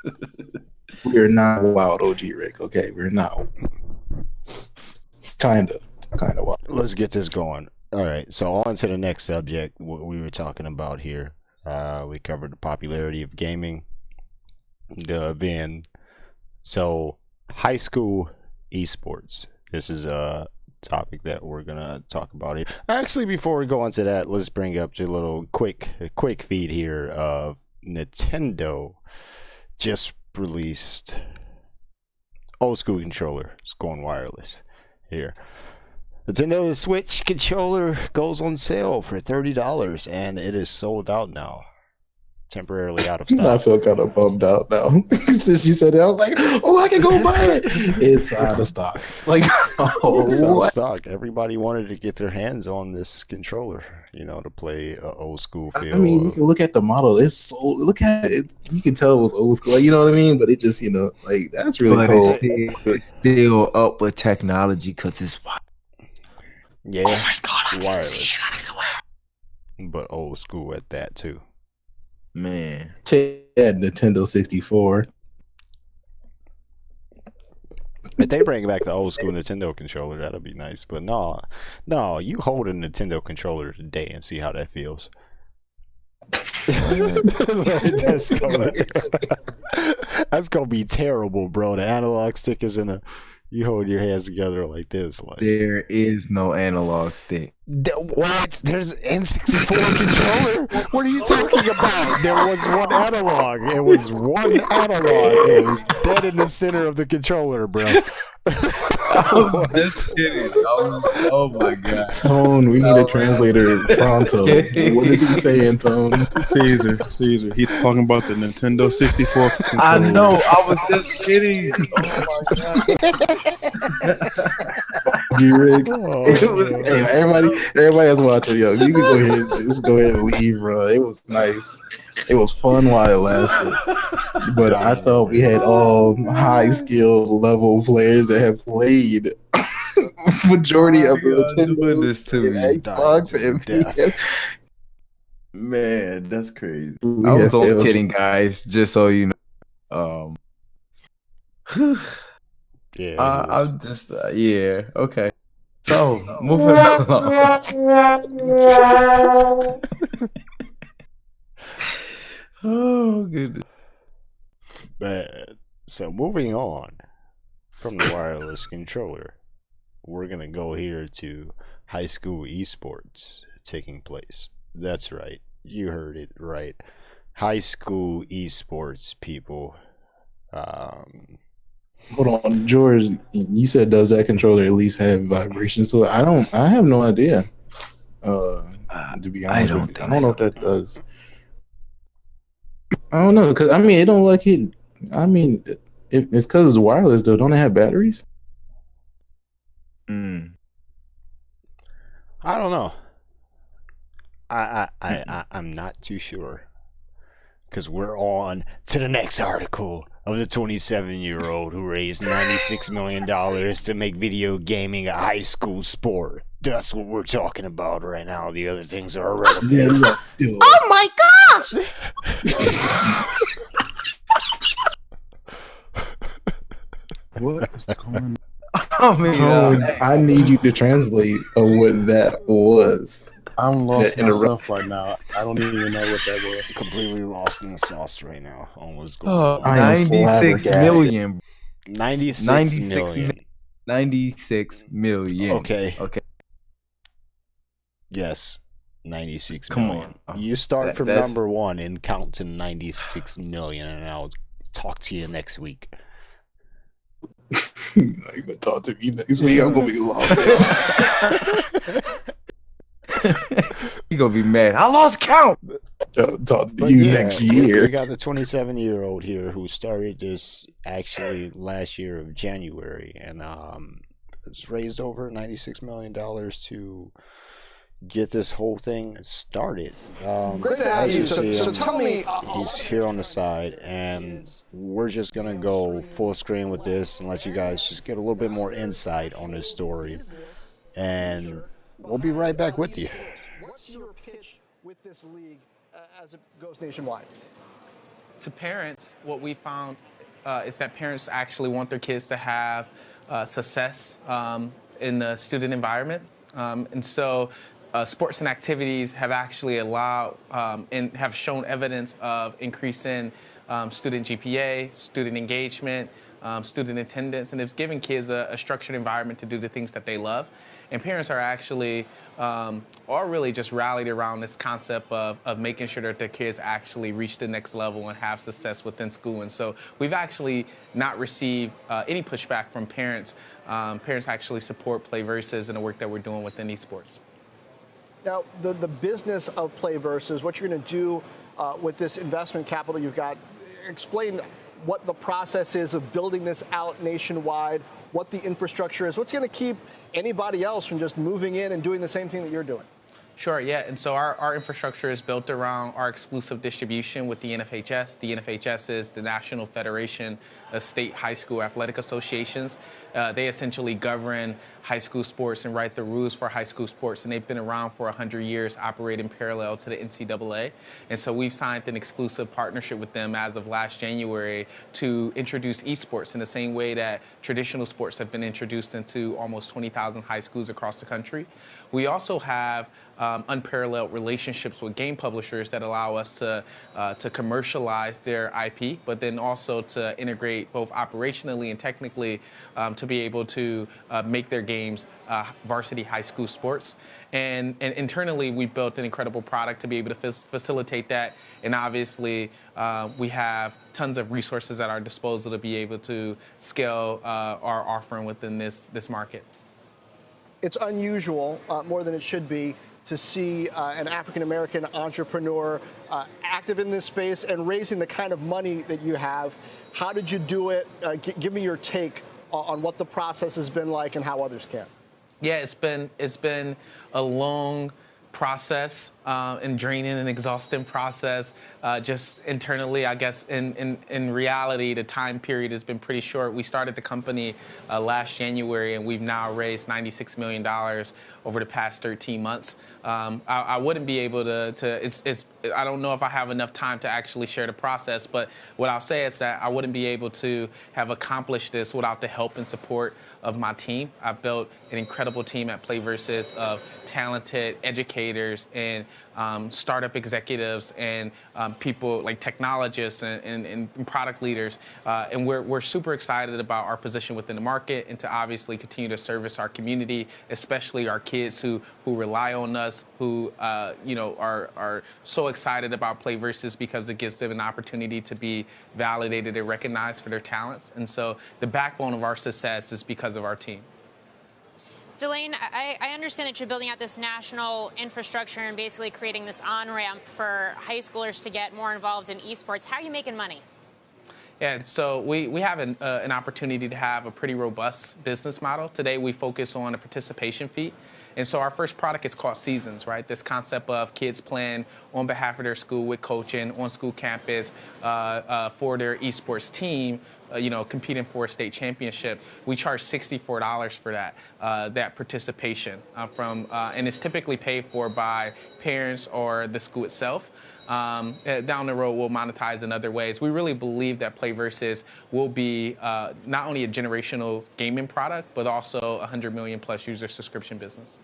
We're not wild, OG Rick. Okay, we're not. Kinda wild. Let's get this going. All right. So on to the next subject. What we were talking about here. We covered the popularity of gaming. So high school esports. This is a topic that we're gonna talk about here. Actually, before we go on to that, let's bring up just a quick feed here of Nintendo just released old school controller. It's going wireless here. Nintendo Switch controller goes on sale for $30, and it is sold out now. Temporarily out of stock. I feel kind of bummed out now. Since you said it, I was like, oh, I can go buy it. It's out of stock. Like, It's out of what? stock. Everybody wanted to get their hands on this controller, to play old school feel. I mean, you can look at the model. It's so, look at it. You can tell it was old school. Like, you know what I mean? But it just, like, that's really cool. It's still up with technology because it's wild. Yeah, Oh my God, wireless. But old school at that, too. Man. Take that Nintendo 64. If they bring back the old school Nintendo controller, that'll be nice. But no, you hold a Nintendo controller today and see how that feels. That's gonna be terrible, bro. The analog stick is you hold your hands together like this. Like, there is no analog stick. What? There's N64 controller? What are you talking about? There was one analog. It was one analog. It was dead in the center of the controller, bro. I'm just kidding. Oh my God. Tone, we need a translator pronto. What is he saying, Tone? Caesar. He's talking about the Nintendo 64 controller. I know. I was just kidding. Oh my God. G-Rig. Oh, Hey, everybody that's watching, yo, you can go ahead and leave, bro. It was nice. It was fun while it lasted. But I thought we had all high skill level players that have played majority of the Nintendo this to me. Xbox and PS. Man, that's crazy. We I was have only failed. kidding, guys. Just so you know. yeah. I'm just yeah. Okay. So moving along. Oh, goodness. Bad. So moving on from the wireless controller, we're going to go here to high school esports taking place. That's right. You heard it right. High school esports, people. Hold on, George. You said does that controller at least have vibrations to it? I have no idea. To be honest with you, I don't know if that does. I don't know, because I mean, it don't like it. I mean, it's because it's wireless, though. Don't it have batteries? I don't know. I'm not too sure. Because we're on to the next article of the 27-year-old who raised $96 million to make video gaming a high school sport. That's what we're talking about right now. The other things are irrelevant. Yeah, let's do it. Oh my gosh! What is going on? Tone, I need you to translate what that was. I'm lost myself right now. I don't even know what that was. Completely lost in the sauce right now. Almost going. Oh, I am 96 million. 96 million. 96 million. Okay. Okay. Yes. 96 Come million. on. You start from that's- number 1 and count to 96 million, and I'll talk to you next week. You're not gonna talk to me next week. I'm gonna be lost. You gonna be mad. I lost count. Talk to you next year. We got the 27-year-old here who started this actually last year of January, and it's raised over $96 million to get this whole thing started. Great to have as you. you see So him, tell me, he's here on the side, and we're just gonna go full screen with this and let you guys just get a little bit more insight on this story, and we'll be right back with you. what's your pitch with this league as it goes nationwide? To parents, what we found is that parents actually want their kids to have success in the student environment. And so sports and activities have actually allowed and have shown evidence of increase in student GPA, student engagement, student attendance, and it's giving kids a structured environment to do the things that they love. And parents are actually, are really just rallied around this concept of making sure that their kids actually reach the next level and have success within school. And so we've actually not received any pushback from parents. Parents actually support PlayVersus and the work that we're doing within esports. Now, the business of PlayVersus, what you're going to do with this investment capital you've got, explain what the process is of building this out nationwide, what the infrastructure is, what's going to keep anybody else from just moving in and doing the same thing that you're doing. Sure, yeah. And so our infrastructure is built around our exclusive distribution with the NFHS. The NFHS is the National Federation of State High School Athletic Associations. They essentially govern high school sports and write the rules for high school sports. And they've been around for 100 years, operating parallel to the NCAA. And so we've signed an exclusive partnership with them as of last January to introduce esports in the same way that traditional sports have been introduced into almost 20,000 high schools across the country. We also have unparalleled relationships with game publishers that allow us to commercialize their IP, but then also to integrate both operationally and technically to be able to make their games varsity high school sports. And internally, we built an incredible product to be able to facilitate that. And obviously, we have tons of resources at our disposal to be able to scale our offering within this market. It's unusual, more than it should be, to see an African-American entrepreneur active in this space and raising the kind of money that you have. How did you do it? Give me your take on what the process has been like and how others can. Yeah, it's been a long process and draining and exhausting process. Just internally, I guess in reality, the time period has been pretty short. We started the company last January, and we've now raised $96 million over the past 13 months. I wouldn't be able to it's I don't know if I have enough time to actually share the process, but what I'll say is that I wouldn't be able to have accomplished this without the help and support of my team. I've built an incredible team at PlayVersus of talented educators and startup executives and people like technologists and product leaders. And we're super excited about our position within the market and to obviously continue to service our community, especially our kids who rely on us, who are so excited about PlayVersus because it gives them an opportunity to be validated and recognized for their talents. And so the backbone of our success is because of our team. Delane, I understand that you're building out this national infrastructure and basically creating this on-ramp for high schoolers to get more involved in esports. How are you making money? Yeah, so we have an opportunity to have a pretty robust business model. Today we focus on a participation fee. And so our first product is called Seasons, right? This concept of kids playing on behalf of their school with coaching on school campus for their esports team, competing for a state championship. We charge $64 for that participation and it's typically paid for by parents or the school itself. Down the road, we'll monetize in other ways. We really believe that PlayVersus will be not only a generational gaming product, but also a 100 million plus user subscription business.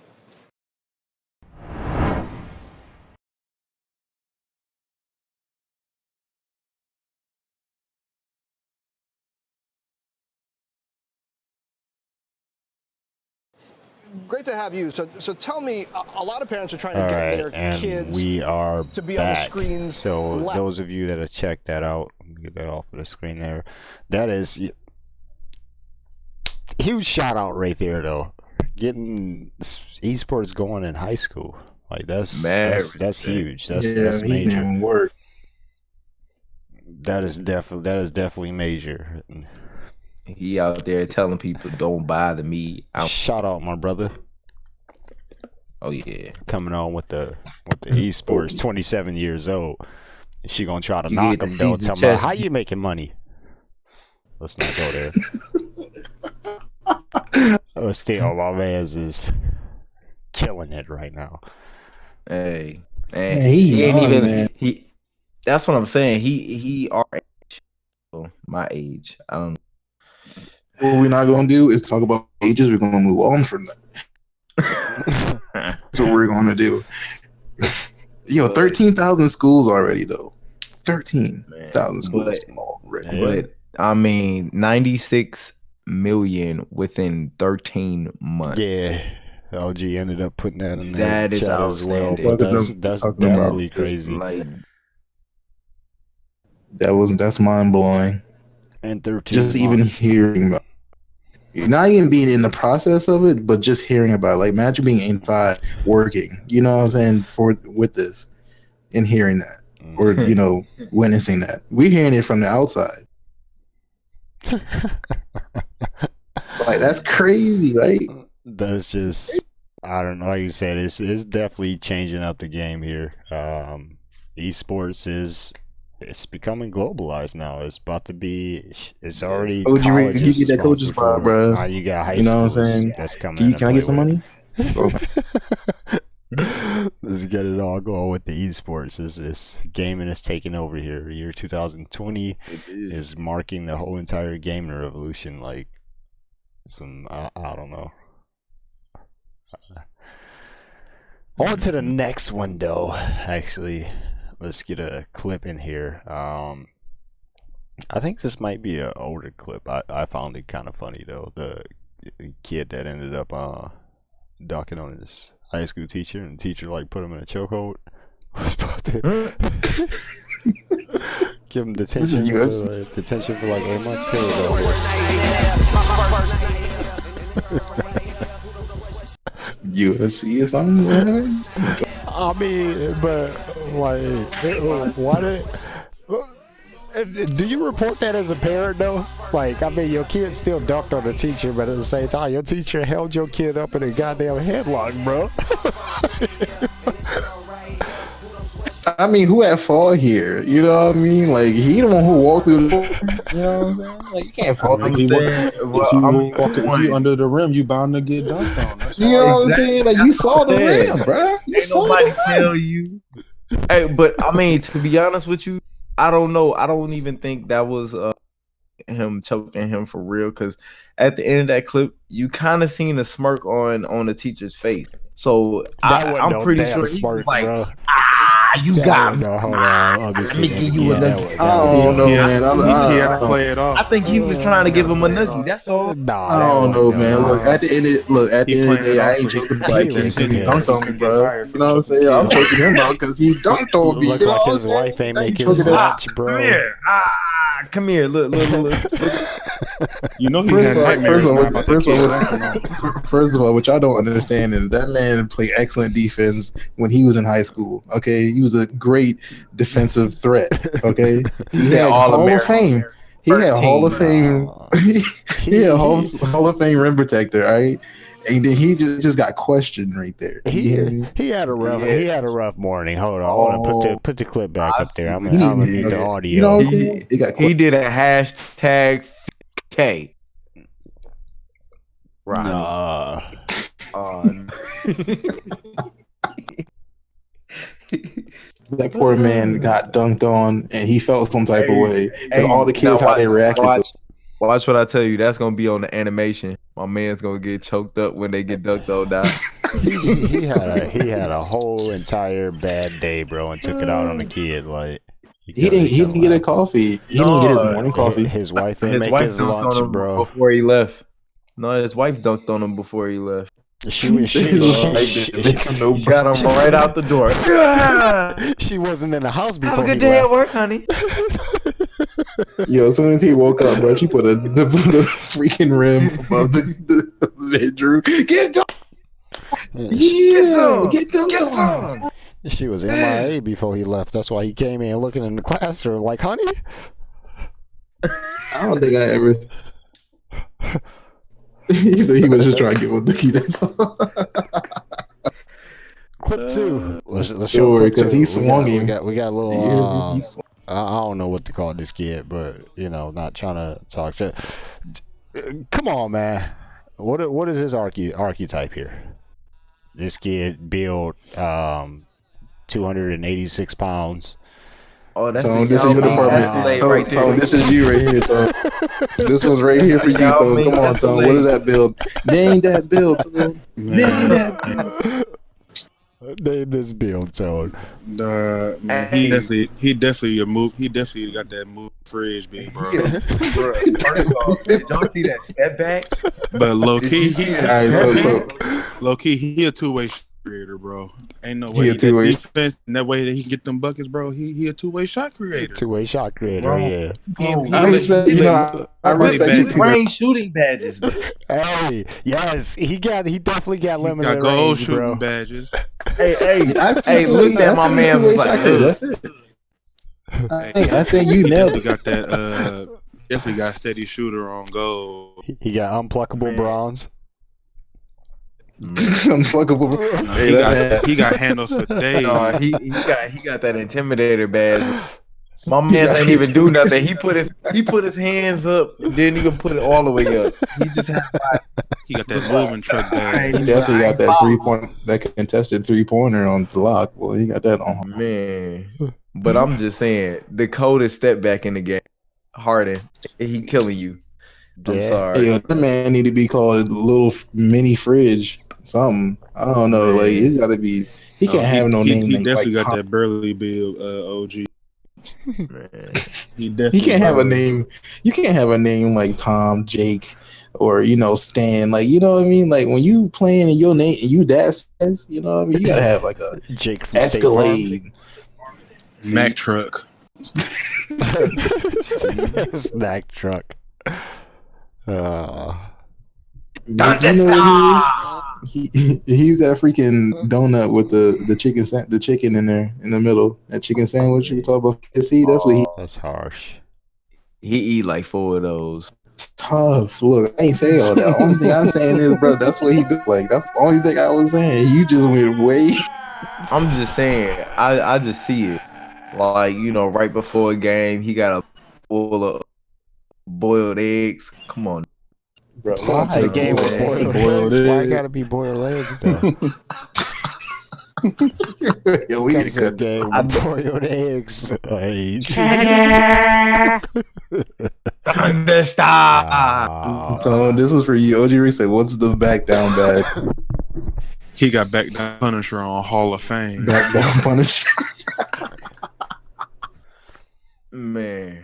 Great to have you. So tell me, a lot of parents are trying to get their kids we are to be back. on the screens. So those of you that have checked that out, let me get that off of the screen there. That is huge shout out right there, though. Getting esports going in high school, like that's huge. That's major. Work. That is definitely major. He out there telling people don't buy the meat. Shout out, my brother. Oh yeah, coming on with the esports. 27 years old. She gonna try to knock him though. Tell me how you making money. Let's not go there. Still, my man's is killing it right now. Hey, he ain't even. Man. That's what I'm saying. He our age, my age. What we're not gonna do is talk about ages. We're gonna move on from that. That's what we're gonna do. 13,000 schools already, though. 13,000 schools already. But I mean, 96 million within 13 months. Yeah, LG ended up putting that in there. That is outstanding. Well. That's definitely crazy. That's mind blowing. And 13 just months. Even hearing about it. Not even being in the process of it, but just hearing about it. Like, imagine being inside working, you know what I'm saying, with this and hearing that or witnessing that. We're hearing it from the outside. Like, that's crazy, right? That's just, I don't know, like you said, it's definitely changing up the game here. Esports it's becoming globalized now. It's about to be. It's already. Oh, you get that coach's spot, bro. You got high school. You know what I'm saying? That's coming. Can I get some money? Let's get it all going with the esports. This gaming is taking over here. Year 2020 is marking the whole entire gaming revolution. Like I don't know. On to the next one, though. Actually. Let's get a clip in here. I think this might be an older clip. I found it kind of funny, though. The kid that ended up ducking on his high school teacher, and the teacher put him in a chokehold. Was about to give him detention. Detention for 8 months. Here we go. UFC or something, man. I mean, but why do you report that as a parent though? Your kid still ducked on the teacher, but at the same time, your teacher held your kid up in a goddamn headlock, bro. I mean, who at fault here? You know what I mean? He the one who walked through the, you know what I'm saying? You can't fault the kid. If you under the rim, you bound to get dunked on. You know what I'm saying? You saw the rim, bro. You Ain't saw nobody the rim. tell you Hey, but I mean, to be honest with you, I don't know. I don't even think that was him choking him for real. Because at the end of that clip, you kind of seen a smirk on the teacher's face. So I'm pretty sure he was like, bro. You got me. Hold on. Let me give you a nugget. I don't know, man. He had to play it off. I think he was trying to give him a nugget. That's all. I don't know, man. Look, at the end of the day, I ain't joking about it because he dunked on me, bro. You know what I'm saying? I'm choking him out because he dunked on me. Look like his wife ain't make his lunch, bro. Come here. Look. You know, first of all, what y'all don't understand is that man played excellent defense when he was in high school. Okay, he was a great defensive threat. Okay, he had Hall of Fame. He had Hall of Fame. He had Hall of Fame rim protector. All right. And then he just got questioned right there. He had a rough morning. Hold on, I want to put the clip back up there. I'm gonna need the audio. You know what I'm saying? He did a hashtag K. Right. That poor man got dunked on, and he felt some type of way. Because all the kids, how they reacted to. Watch what I tell you. That's gonna be on the animation. My man's gonna get choked up when they get dunked on down. he had a whole entire bad day, bro, and took it out on the kid. Like he didn't get a coffee. He didn't get his morning coffee. His wife didn't make his lunch, bro. Before he left. No, his wife dunked on him before he left. She got him right out the door. She wasn't in the house before. Have a good day at work, honey. Yo, as soon as he woke up, bro, she put the freaking rim above the bedroom. Get done. Yeah, get done. She was MIA before he left. That's why he came in looking in the classroom like, honey. I don't think I ever. He said he was just trying to get one Nicky. That's all. Clip 2. Let's show because he swung him. We got a little. I don't know what to call this kid, but not trying to talk shit. Come on, man. What is his archetype here? This kid built 286 pounds. Oh, that's Tone, this is your department. Tone, this is you right here, Tone. This was right here for you, Tone. Come on, Tone. What is that build? Name that build, Tone. Name that build. Name this build, Tone. Man, he definitely got that move fridge being bro. First of all, did y'all see that step back? But low key, he a two-way creator, bro. Ain't no way he defense and that way that he can get them buckets, bro. He a two-way shot creator. Two-way shot creator, yeah. I respect you too. Rain shooting badges, bro. Hey, yes, he definitely got limited gold range, shooting bro. badges. Hey, look at my man was like, that's it. I think you nailed it. Got that definitely got steady shooter on goal. He got unpluckable bronze. Unpluckable. He got handles for days. He got that intimidator badge. My man ain't even do nothing. He put his hands up, then he can put it all the way up. He just had he got that moving truck badge. He definitely got that 3-point, that contested 3-pointer on the block. Boy, he got that on. Man, but I'm just saying the coldest step back in the game. Harden, he killing you. I'm sorry. Hey, that man need to be called a little mini fridge. Something. I don't know. Like he's got to be. He can't have no name. He definitely got that Burley build. OG. He can't have a name. You can't have a name like Tom, Jake, or Stan. Like what I mean. Like when you playing in your name, you that says. You know what I mean. You gotta have like a Jake from Escalade, Mack truck, snack truck. He's that freaking donut with the chicken in there in the middle. That chicken sandwich you talk about. See, that's what he. That's harsh. He eat like 4 of those. Tough. Look, I ain't saying all that. Only thing I'm saying is, bro, that's what he do. Like that's the only thing I was saying. You just went way. I'm just saying. I just see it. Like right before a game, he got a bowl of boiled eggs. Come on. Bro, the game with boiled eggs. Why gotta be boiled eggs though? Yo, we need to cut game boiled eggs. Thunderstar. Tone, this is for you. OG Reese said, "What's the back down bag?" He got back down Punisher on Hall of Fame. Back down Punisher. Man.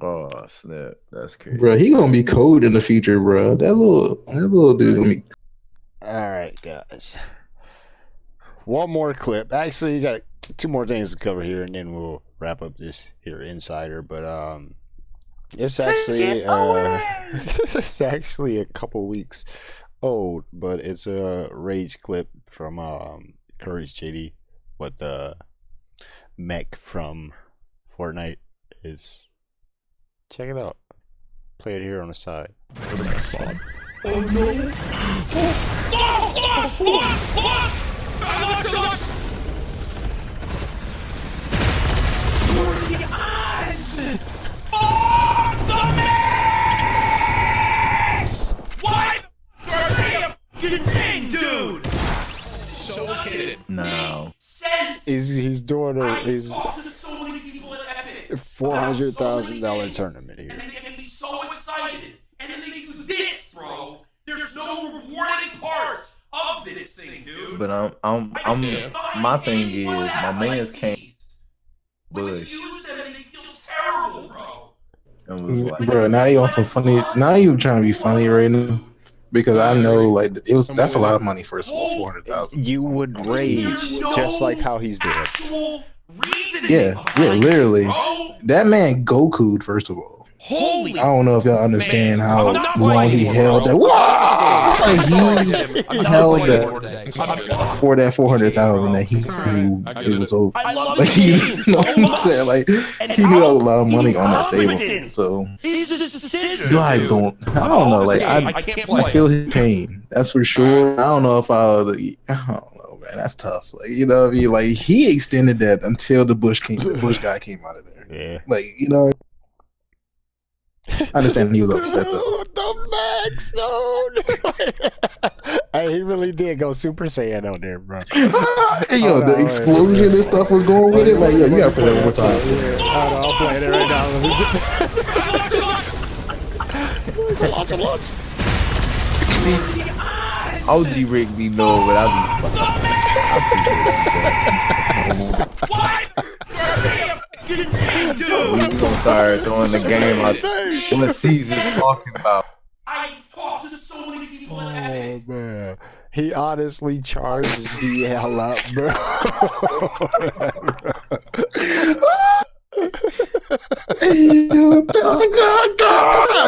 Oh snap! That's crazy, Bro, he gonna be cold in the future, bro. That little dude gonna be. All right, guys. One more clip. Actually, you got 2 more things to cover here, and then we'll wrap up this here insider. But it's actually it's actually a couple weeks old, but it's a rage clip from Courage JD. What the mech from Fortnite is. Check it out. Play it here on the side. For the next song. Oh no! No. He's doing he's $400,000 tournament here. And they get me so excited. And then they do this, bro. There's no rewarding part of this thing, dude. But I'm my thing is my man's can't bush. Terrible, bro. And was like, Bro, now you on some funny. Now you trying to be funny right now. Because I know, like, that's a lot of money. First of all, 400,000. You would rage just like how he's doing. Yeah, literally. That man Goku'd, first of all. I don't know if y'all understand how long he held that. He held that for that 400,000 that he knew it was over. Like, you know what I'm saying? Like, he knew there was a lot of money on that table. So, I don't know. Like, I feel his pain. That's for sure. I don't know if I don't know, man. That's tough. Like, you know what I mean? Like, he extended that until the Bush guy came out of there. Yeah. Like, you know. I understand he was upset though. The max, no. Hey, he really did go Super Saiyan out there, bro. Hey, yo, the explosion and stuff was going with it. Like, yo, you gotta play it one more time. I'll play it right now. Lots of lunch. OG Rick be know, but we gonna start throwing the game out there. What Caesar's talking about. I talked to so many people. Oh man, he honestly charges the hell up, bro.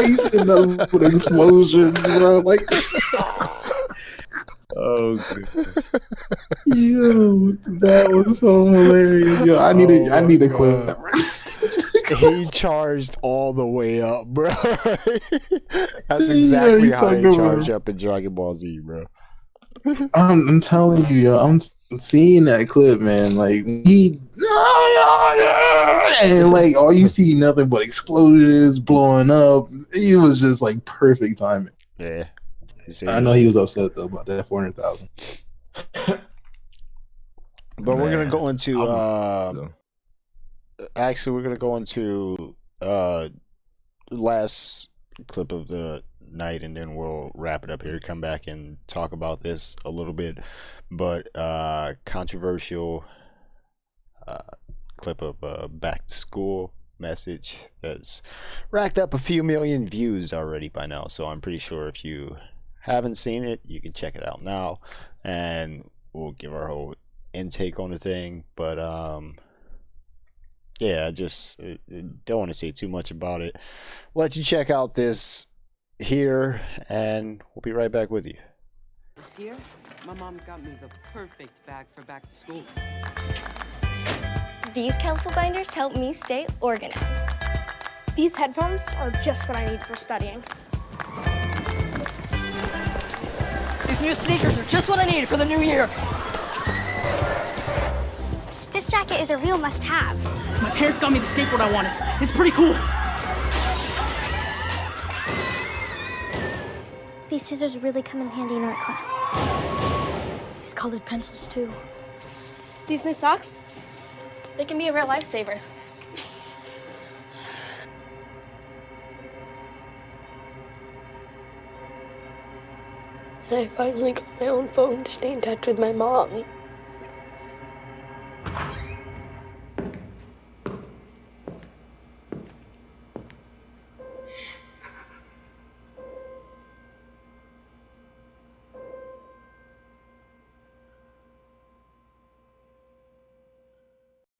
He's sitting up with explosions, bro. Like, oh, good. Yo, that was so hilarious. Yo, I need a clip. He charged all the way up, bro. That's exactly how he charged up in Dragon Ball Z, bro. I'm telling you, yo, I'm seeing that clip, man. Like, and like all you see nothing but explosions blowing up. It was just like perfect timing. Yeah. I know he was upset though about that 400,000. But we're gonna go into actually we're gonna go into last clip of the night, and then we'll wrap it up here, come back and talk about this a little bit. But controversial clip of a back to school message that's racked up a few million views already by now, so I'm pretty sure if you haven't seen it, you can check it out now, and we'll give our whole intake on the thing. But yeah, I just don't want to say too much about it. Let you check out this here, and we'll be right back with you. This year, my mom got me the perfect bag for back to school. These colorful binders help me stay organized. These headphones are just what I need for studying. These new sneakers are just what I need for the new year. This jacket is a real must-have. My parents got me the skateboard I wanted. It's pretty cool. These scissors really come in handy in art class. These colored pencils, too. These new socks, they can be a real lifesaver. I finally got my own phone to stay in touch with my mom.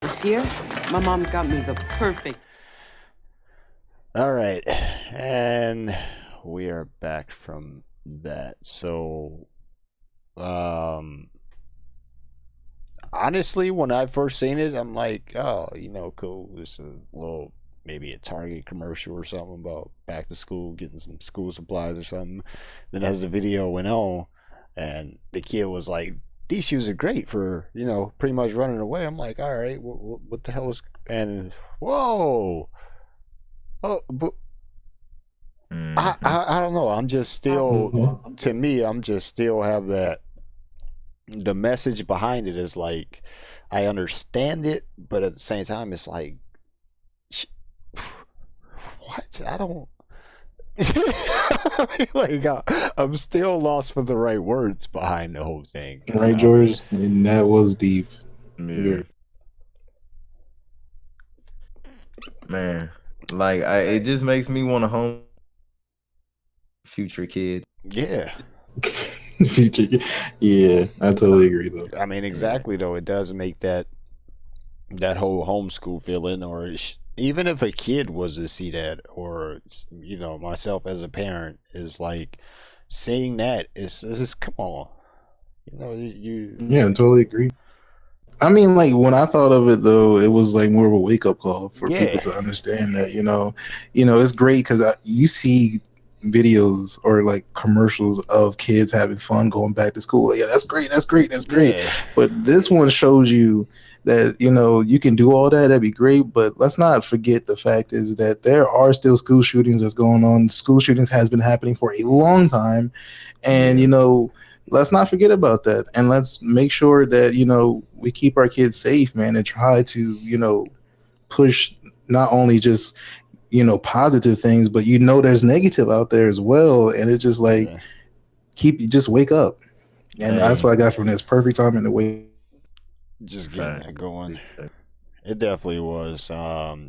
This year, my mom got me the perfect. All right, and we are back from that. So, honestly, when I first seen it, I'm like, oh, you know, cool. It's a little, maybe a Target commercial or something about back to school, getting some school supplies or something. Then as the video went on, and the kid was like, these shoes are great for, you know, pretty much running away. I'm like, all right, what the hell is, and whoa. Oh, but I don't know. I'm just still, to me, I'm just still have that, the message behind it is like, I understand it, but at the same time, it's like, what? I don't, like, I'm still lost for the right words behind the whole thing. Right, George? And that was deep. Yeah. Man, like, it just makes me want to home future kid. Yeah. Future, yeah, I totally agree though. I mean, exactly though. It does make that whole homeschool feeling, or even if a kid was to see that, or, you know, myself as a parent is like seeing that. It's just, come on, you know, Yeah, I totally agree. I mean, like, when I thought of it though, it was like more of a wake up call for people to understand that, you know, it's great because you see videos or like commercials of kids having fun going back to school. Yeah, that's great. Yeah. But this one shows you that, you know, you can do all that. That'd be great. But let's not forget the fact is that there are still school shootings that's going on. School shootings has been happening for a long time. And, you know, let's not forget about that. And let's make sure that, you know, we keep our kids safe, man, and try to, you know, push not only just, you know, positive things, but, you know, there's negative out there as well. And it's just like, just wake up. And that's what I got from this. Perfect time in the way. Just getting it going. It definitely was.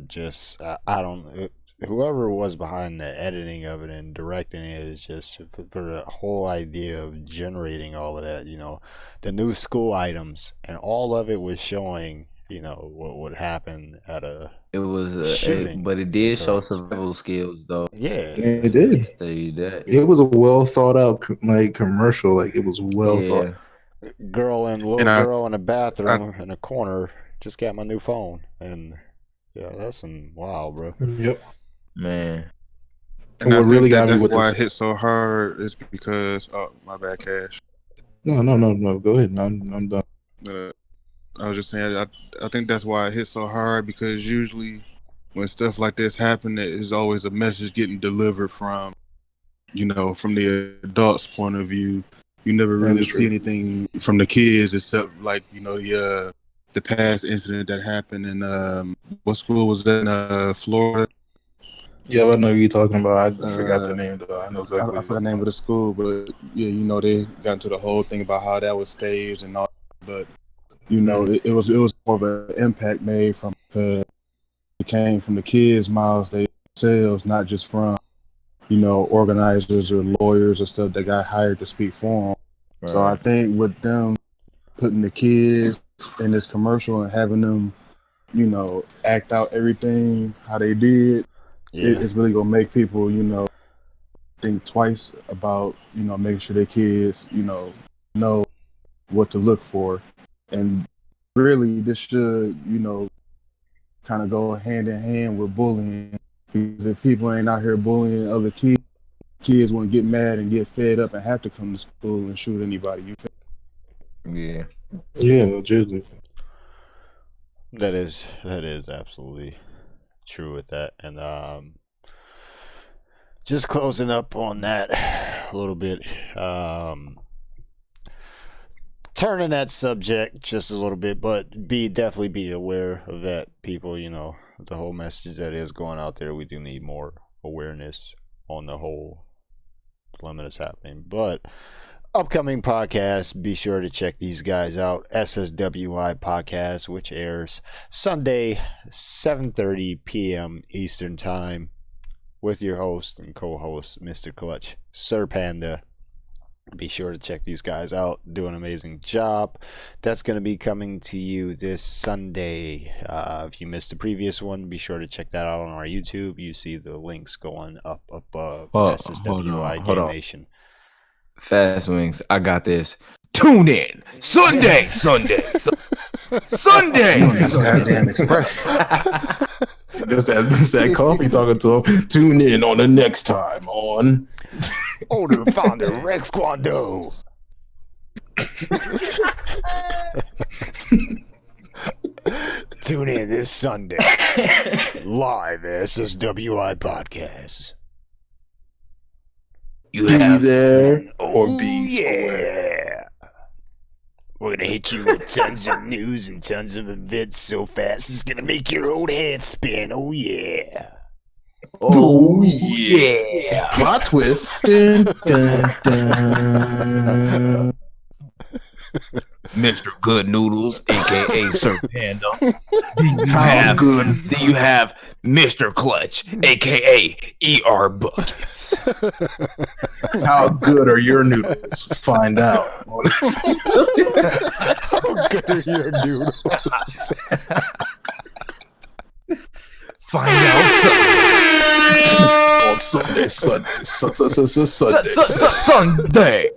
Just, I don't, whoever was behind the editing of it and directing it is just for the whole idea of generating all of that, you know, the new school items, and all of it was showing, you know, what would happen at a shooting. But it did show survival skills though. Yeah, it did. It was a well thought out like commercial. Like, it was well thought. Little girl in a bathroom in a corner just got my new phone, and yeah, that's some wow, bro. Yep, man. And what really got me with why it hit so hard is because my bad, Cash. No. Go ahead. I'm done. I was just saying, I think that's why it hit so hard, because usually when stuff like this happen, there's always a message getting delivered from, you know, from the adult's point of view. You never really see anything from the kids except, like, you know, the past incident that happened in what school was that in Florida? Yeah, I know who you're talking about. I forgot the name though. I know exactly. I forgot the name of the school, but yeah, you know, they got into the whole thing about how that was staged and all. But you know, it was more of an impact made from, because it came from the kids' mouths themselves, not just from, you know, organizers or lawyers or stuff that got hired to speak for them. Right. So I think with them putting the kids in this commercial and having them, you know, act out everything how they did, it's really gonna make people, you know, think twice about, you know, making sure their kids, you know what to look for. And really, this should, you know, kind of go hand in hand with bullying. Because if people ain't out here bullying other kids won't get mad and get fed up and have to come to school and shoot anybody. You feel? Yeah. Yeah, legitimately. That is absolutely true with that. And just closing up on that a little bit. turning that subject just a little bit, but definitely be aware of that, people. You know, the whole message that is going out there. We do need more awareness on the whole limit is happening. But upcoming podcasts, be sure to check these guys out. SSWI podcast, which airs Sunday 7:30 p.m. Eastern time, with your host and co-host Mr. Clutch, Sir Panda. Be sure to check these guys out. Do an amazing job. That's going to be coming to you this Sunday. If you missed the previous one, be sure to check that out on our YouTube. You see the links going up above. SSWI GameNation. Fast Wings, I got this. Tune in Sunday. Goddamn express. That's that coffee talking to him. Tune in on the next time on Older founder Rex Kwando. Tune in this Sunday. Live SSWI podcast. You be there or be yeah. We're gonna hit you with tons of news and tons of events so fast it's gonna make your old head spin. Oh yeah. Oh yeah. Plot twist. Dun, dun, dun. Mr. Good Noodles, aka Sir Panda. Then you have Mr. Clutch, aka ER Buckets. How good are your noodles? Find out. How good are your noodles? Find out on Sunday. Sunday.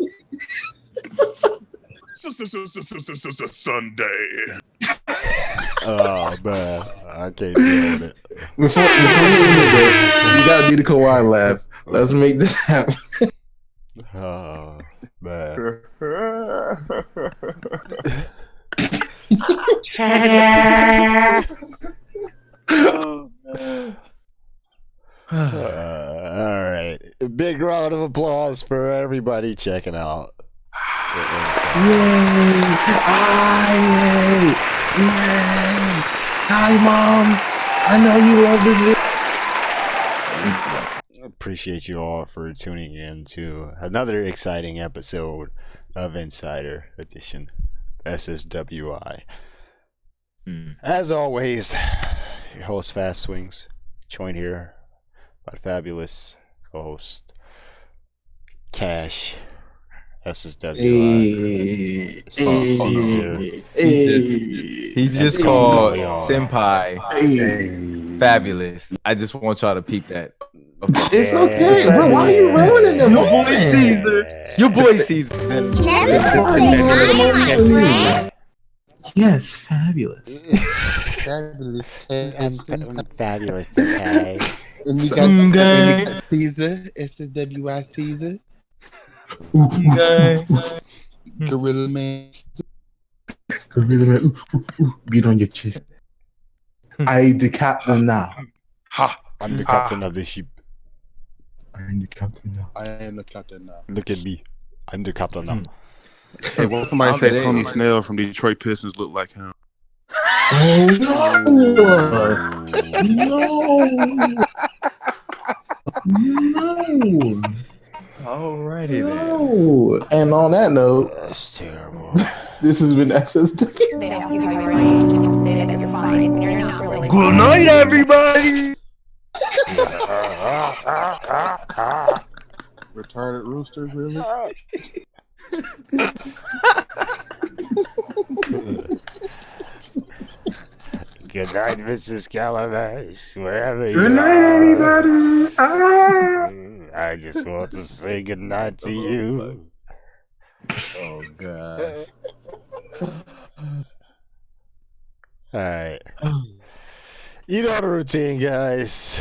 Oh man, I can't deal with it. Before we end it, you gotta do the Kawhi laugh. Let's make this happen. Oh man. All right, big round of applause for everybody checking out. Yay! Yay! Hi, Mom. I know you love this video. Appreciate you all for tuning in to another exciting episode of Insider Edition SSWI. As always, your host Fast Swings, joined here by fabulous co-host Cash. SSWI. He just called Senpai fabulous. I just want y'all to peep that. Okay. It's okay, bro. Why are you ruining them? Your boy Caesar. Your boy Caesar. Yes, fabulous. Fabulous. Fabulous. And we got Caesar, SSWI Caesar. Gorilla Man. Beat on your chest. I the captain now. Ha! I'm the captain of the ship. I am the captain now. I am the captain now. Look at me. I'm the captain now. Hey, what somebody say Tony Snell from Detroit Pistons looked like him? Oh no! No! Alrighty then. No. And on that note, that's terrible. This has been SSW. Good night, everybody. Retarded rooster, really? Good night, Mrs. Calabash. Wherever you Good night, are. everybody. I just want to say good night to you. Oh god. Alright. You know the routine, guys.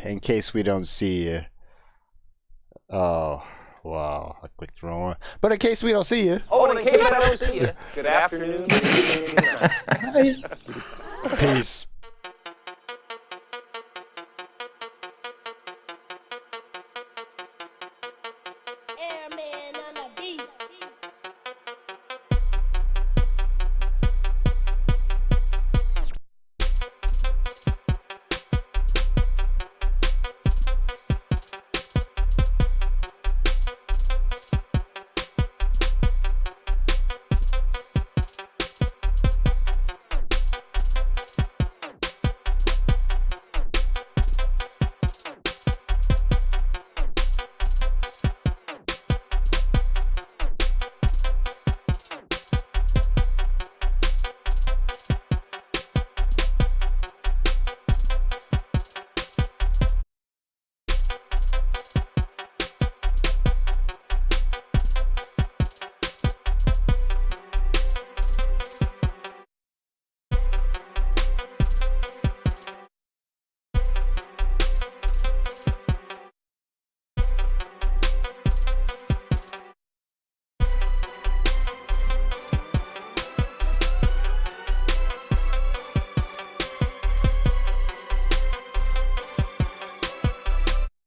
In case we don't see you. Oh, wow. I clicked the wrong one. But in case we don't see you. Oh, and in case I don't see you, good afternoon. Peace.